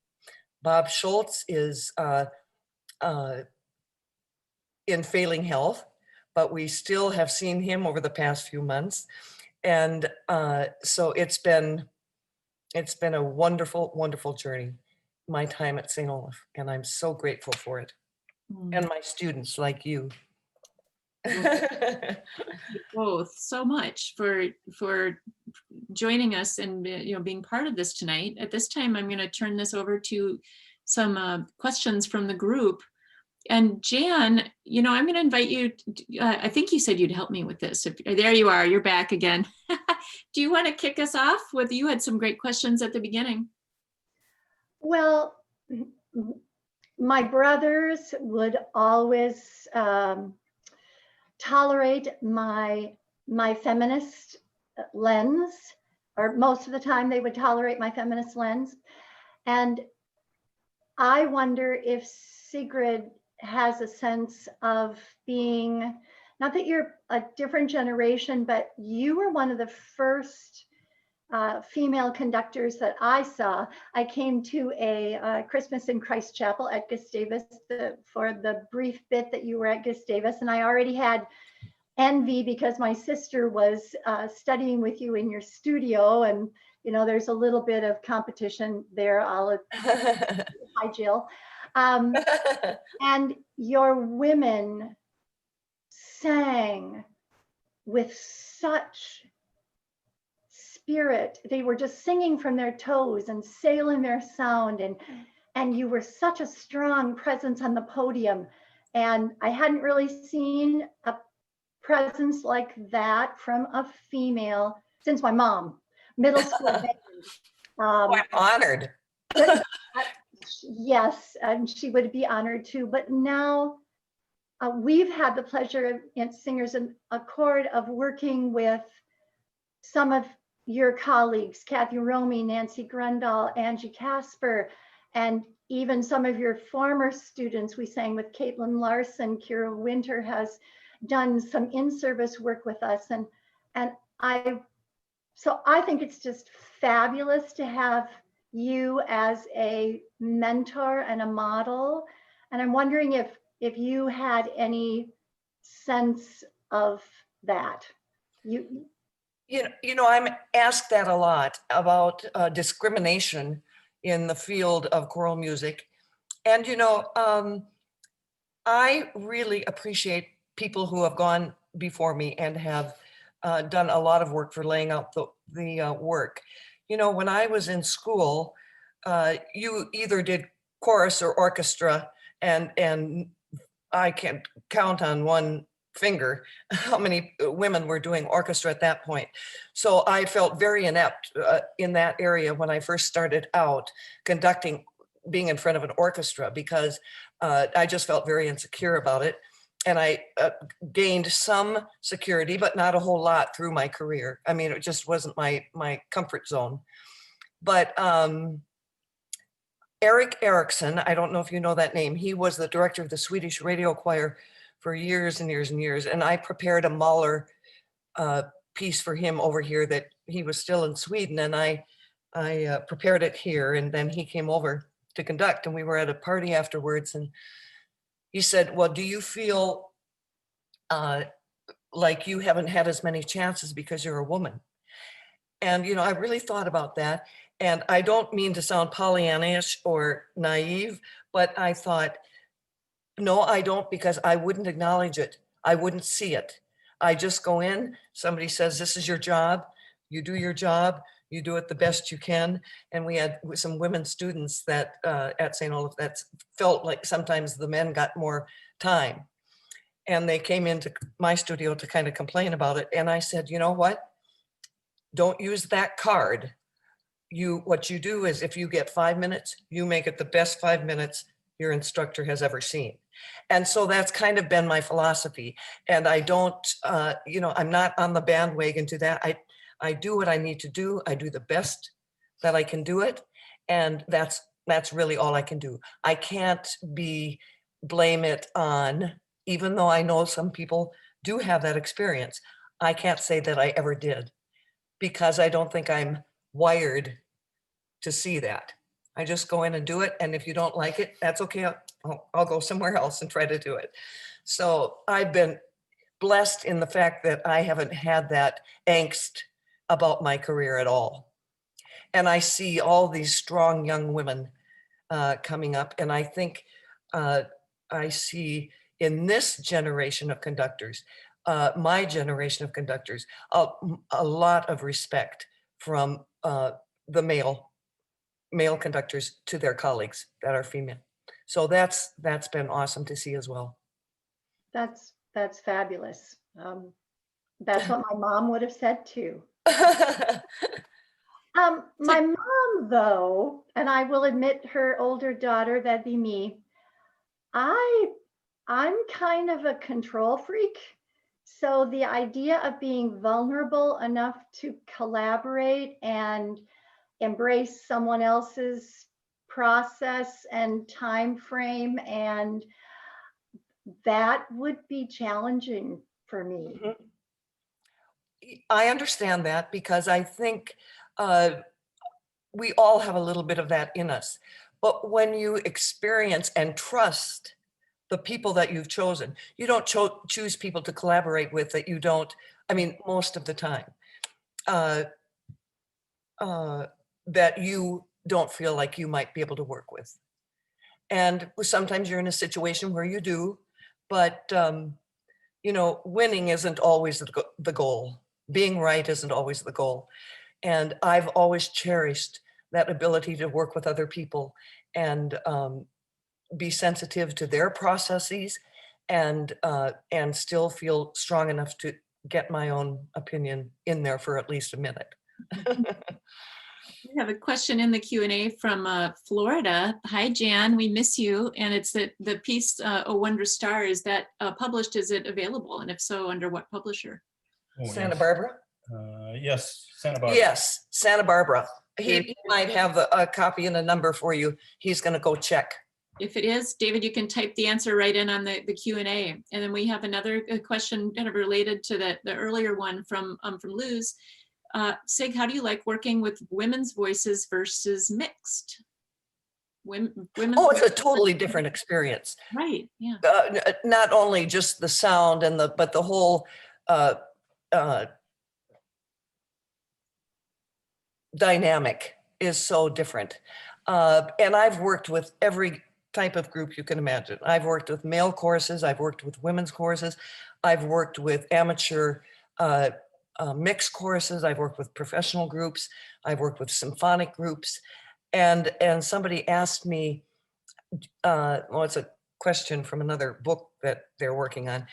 Bob Schultz is in failing health, but we still have seen him over the past few months. And so it's been a wonderful, wonderful journey, my time at St. Olaf, and I'm so grateful for it. And my students like you. Both so much for joining us and being part of this tonight. At this time, I'm going to turn this over to some questions from the group. And Jan, I'm going to invite you. I think you said you'd help me with this. There you are. You're back again. Do you want to kick us off with? You had some great questions at the beginning. Well, my brothers would always tolerate my feminist lens, or most of the time they would tolerate my feminist lens. And I wonder if Sigrid has a sense of being, not that you're a different generation, but you were one of the first female conductors that I saw. I came to a Christmas in Christ Chapel at Gustavus for the brief bit that you were at Gustavus, and I already had envy because my sister was studying with you in your studio, and there's a little bit of competition there. Hi, Jill. And your women sang with such spirit. They were just singing from their toes and sailing their sound, and you were such a strong presence on the podium. And I hadn't really seen a presence like that from a female since my mom, middle school band. Oh, I'm honored. Yes, and she would be honored too. But now we've had the pleasure in Singers in Accord of working with some of your colleagues, Kathy Romey, Nancy Grundall, Angie Casper, and even some of your former students. We sang with Caitlin Larson. Kira Winter has done some in-service work with us. And so I think it's just fabulous to have you as a mentor and a model. And I'm wondering if you had any sense of that. I'm asked that a lot about discrimination in the field of choral music. And, I really appreciate people who have gone before me and have done a lot of work for laying out the work. When I was in school, you either did chorus or orchestra, and I can't count on one finger how many women were doing orchestra at that point. So I felt very inept in that area when I first started out conducting, being in front of an orchestra, because I just felt very insecure about it. And I gained some security, but not a whole lot through my career. I mean, it just wasn't my comfort zone. But Eric Eriksson, I don't know if you know that name. He was the director of the Swedish radio choir for years and years and years. And I prepared a Mahler piece for him over here that he was still in Sweden. And I prepared it here. And then he came over to conduct, and we were at a party afterwards. And he said, well, do you feel like you haven't had as many chances because you're a woman? And, I really thought about that. And I don't mean to sound Pollyannish or naive, but I thought, no, I don't, because I wouldn't acknowledge it. I wouldn't see it. I just go in, somebody says, this is your job. You do your job. You do it the best you can. And we had some women students that at St. Olaf that felt like sometimes the men got more time. And they came into my studio to kind of complain about it. And I said, you know what? Don't use that card. What you do is, if you get 5 minutes, you make it the best 5 minutes your instructor has ever seen. And so that's kind of been my philosophy. And I don't, I'm not on the bandwagon to that. I do what I need to do. I do the best that I can do it. And that's really all I can do. I can't blame it on, even though I know some people do have that experience. I can't say that I ever did, because I don't think I'm wired to see that. I just go in and do it. And if you don't like it, that's okay. I'll go somewhere else and try to do it. So I've been blessed in the fact that I haven't had that angst about my career at all. And I see all these strong young women coming up. And I think I see in this generation of conductors, my generation of conductors, a lot of respect from the male conductors to their colleagues that are female. So that's been awesome to see as well. That's fabulous. That's what my mom would have said too. My mom, though, and I will admit her older daughter, that'd be me, I'm kind of a control freak. So the idea of being vulnerable enough to collaborate and embrace someone else's process and time frame, and that would be challenging for me. I understand that, because I think we all have a little bit of that in us. But when you experience and trust the people that you've chosen, you don't choose people to collaborate with that you don't, I mean, most of the time, that you don't feel like you might be able to work with. And sometimes you're in a situation where you do, but winning isn't always the goal. Being right isn't always the goal. And I've always cherished that ability to work with other people and be sensitive to their processes and still feel strong enough to get my own opinion in there for at least a minute. We have a question in the Q&A from Florida. Hi, Jan, we miss you. And it's the piece, A Wondrous Star, is that published? Is it available? And if so, under what publisher? Oh, Santa yes. Barbara? Yes, Santa Barbara. Yes, Santa Barbara. He might have a copy and a number for you. He's going to go check. If it is, David, you can type the answer right in on the Q&A. And then we have another question kind of related to the earlier one from Luz. Sig, how do you like working with women's voices versus mixed? Women's Oh, it's a totally different experience. Right, yeah. Not only just the sound and but the whole dynamic is so different. And I've worked with every type of group you can imagine. I've worked with male choruses, I've worked with women's choruses, I've worked with amateur mixed choruses, I've worked with professional groups, I've worked with symphonic groups. And somebody asked me, well, it's a question from another book that they're working on.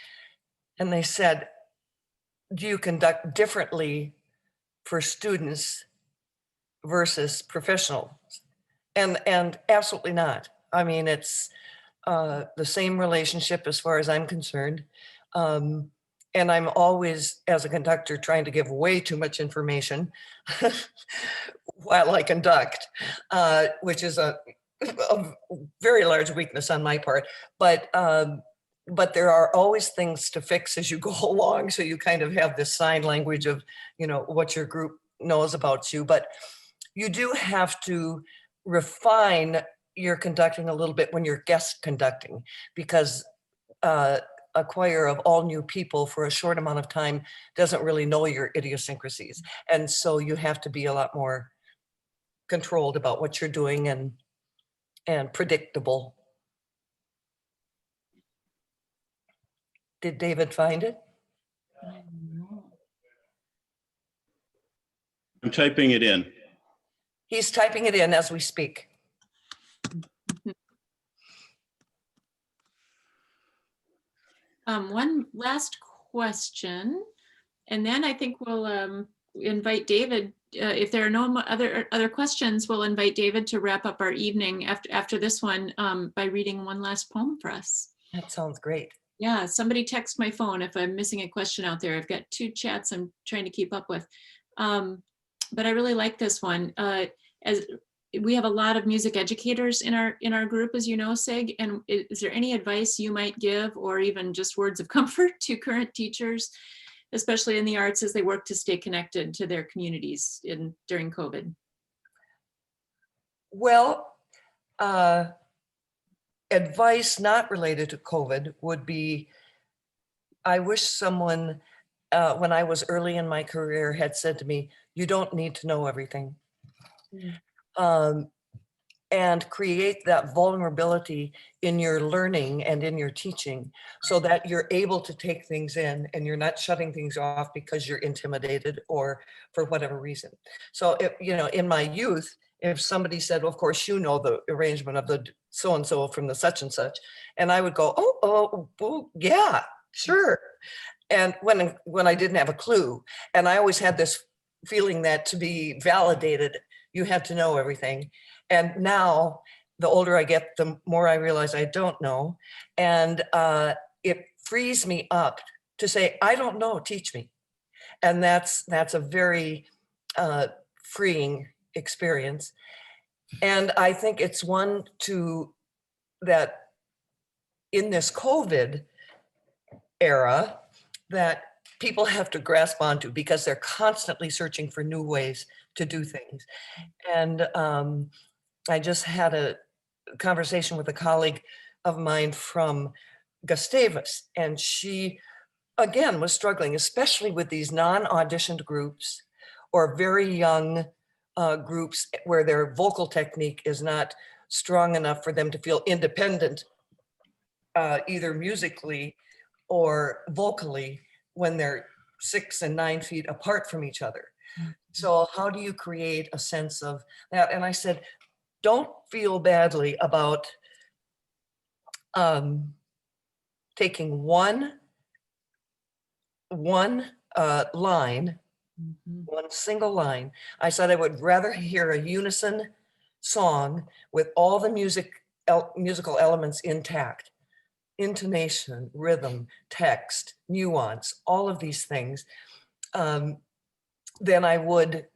And they said, do you conduct differently for students versus professionals? And absolutely not. I mean, it's the same relationship as far as I'm concerned. And I'm always, as a conductor, trying to give way too much information while I conduct, which is a very large weakness on my part. But there are always things to fix as you go along. So you kind of have this sign language of, you know, what your group knows about you. But you do have to refine your conducting a little bit when you're guest conducting, because a choir of all new people for a short amount of time doesn't really know your idiosyncrasies. And so you have to be a lot more controlled about what you're doing and predictable. Did David find it? I'm typing it in. He's typing it in as we speak. One last question, and then I think we'll invite David. If there are no other questions, we'll invite David to wrap up our evening after this one by reading one last poem for us. That sounds great. Yeah, somebody text my phone if I'm missing a question out there. I've got 2 chats I'm trying to keep up with. But I really like this one. As we have a lot of music educators in our group, as you know, Sig, and is there any advice you might give, or even just words of comfort to current teachers, especially in the arts, as they work to stay connected to their communities during COVID? Well, advice not related to COVID would be, I wish someone, when I was early in my career, had said to me, you don't need to know everything. And create that vulnerability in your learning and in your teaching so that you're able to take things in and you're not shutting things off because you're intimidated or for whatever reason. So, you know, in my youth, if somebody said, well, of course, you know the arrangement of the so-and-so from the such and such, and I would go, oh yeah, sure. And when I didn't have a clue, and I always had this feeling that to be validated, you had to know everything. And now, the older I get, the more I realize I don't know. And it frees me up to say, I don't know, teach me. And that's a very freeing experience. And I think it's one that in this COVID era that people have to grasp onto, because they're constantly searching for new ways to do things. And I just had a conversation with a colleague of mine from Gustavus, and she, again, was struggling, especially with these non-auditioned groups or very young groups where their vocal technique is not strong enough for them to feel independent, either musically or vocally, when they're 6 and 9 feet apart from each other. So how do you create a sense of that? And I said, don't feel badly about taking one line, Mhm. one single line. I said I would rather hear a unison song with all the musical elements intact. Intonation, rhythm, text, nuance, all of these things. Then I would,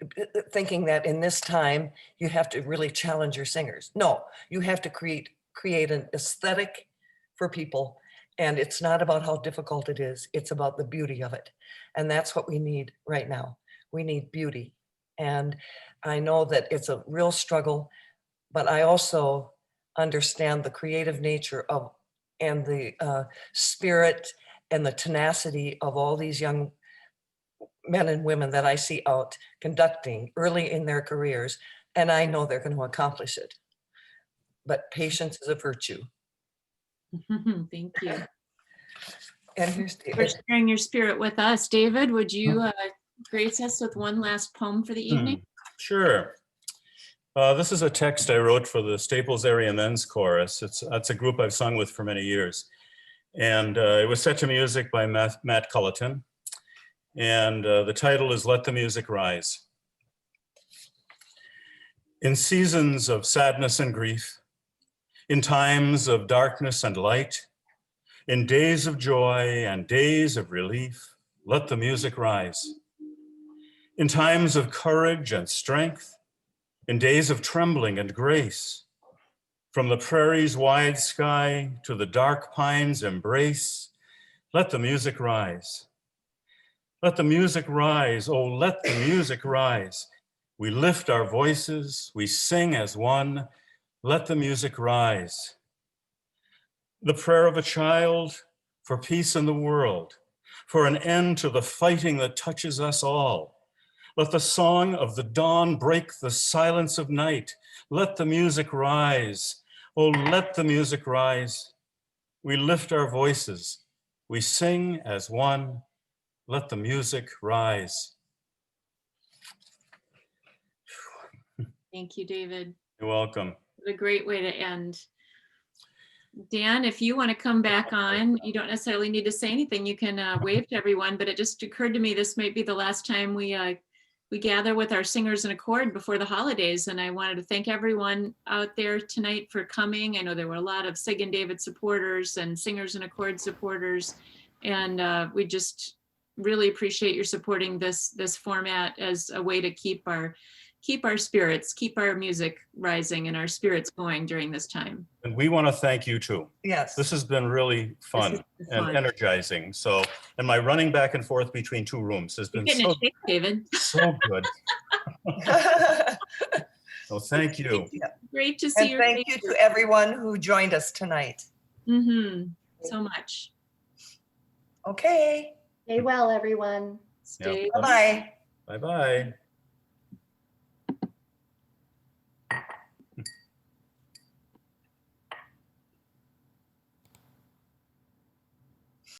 thinking that in this time, you have to really challenge your singers. No, you have to create an aesthetic for people. And it's not about how difficult it is, it's about the beauty of it. And that's what we need right now. We need beauty. And I know that it's a real struggle, but I also understand the creative nature of, and the spirit and the tenacity of all these young men and women that I see out conducting early in their careers, and I know they're going to accomplish it. But patience is a virtue. Thank you And here's for David. sharing your spirit with us. David, would you grace us with one last poem for the evening? Sure. This is a text I wrote for the Staples Area Men's Chorus. It's a group I've sung with for many years. And it was set to music by Matt Culleton. And the title is Let the Music Rise. In seasons of sadness and grief, in times of darkness and light, in days of joy and days of relief, let the music rise. In times of courage and strength, in days of trembling and grace, from the prairie's wide sky to the dark pine's embrace, let the music rise. Let the music rise, oh, let the music rise. We lift our voices, we sing as one, let the music rise. The prayer of a child for peace in the world, for an end to the fighting that touches us all. Let the song of the dawn break the silence of night. Let the music rise, oh, let the music rise. We lift our voices, we sing as one, let the music rise. Thank you, David. You're welcome. What a great way to end. Dan, if you want to come back on, you don't necessarily need to say anything. You can wave to everyone, but it just occurred to me this might be the last time we gather with our singers in accord before the holidays. And I wanted to thank everyone out there tonight for coming. I know there were a lot of Sig and David supporters and singers in accord supporters. And we just really appreciate your supporting this format as a way to keep our spirits, keep our music rising and our spirits going during this time. And we want to thank you too. Yes. This has been really fun and fun. energizing. So, and my running back and forth between two rooms has You're been getting so, a shake, David. so good. So thank you. Great to see And thank you to everyone who joined us tonight. So much. Okay. Stay well, everyone. Stay. Yeah. Bye-bye. Bye-bye.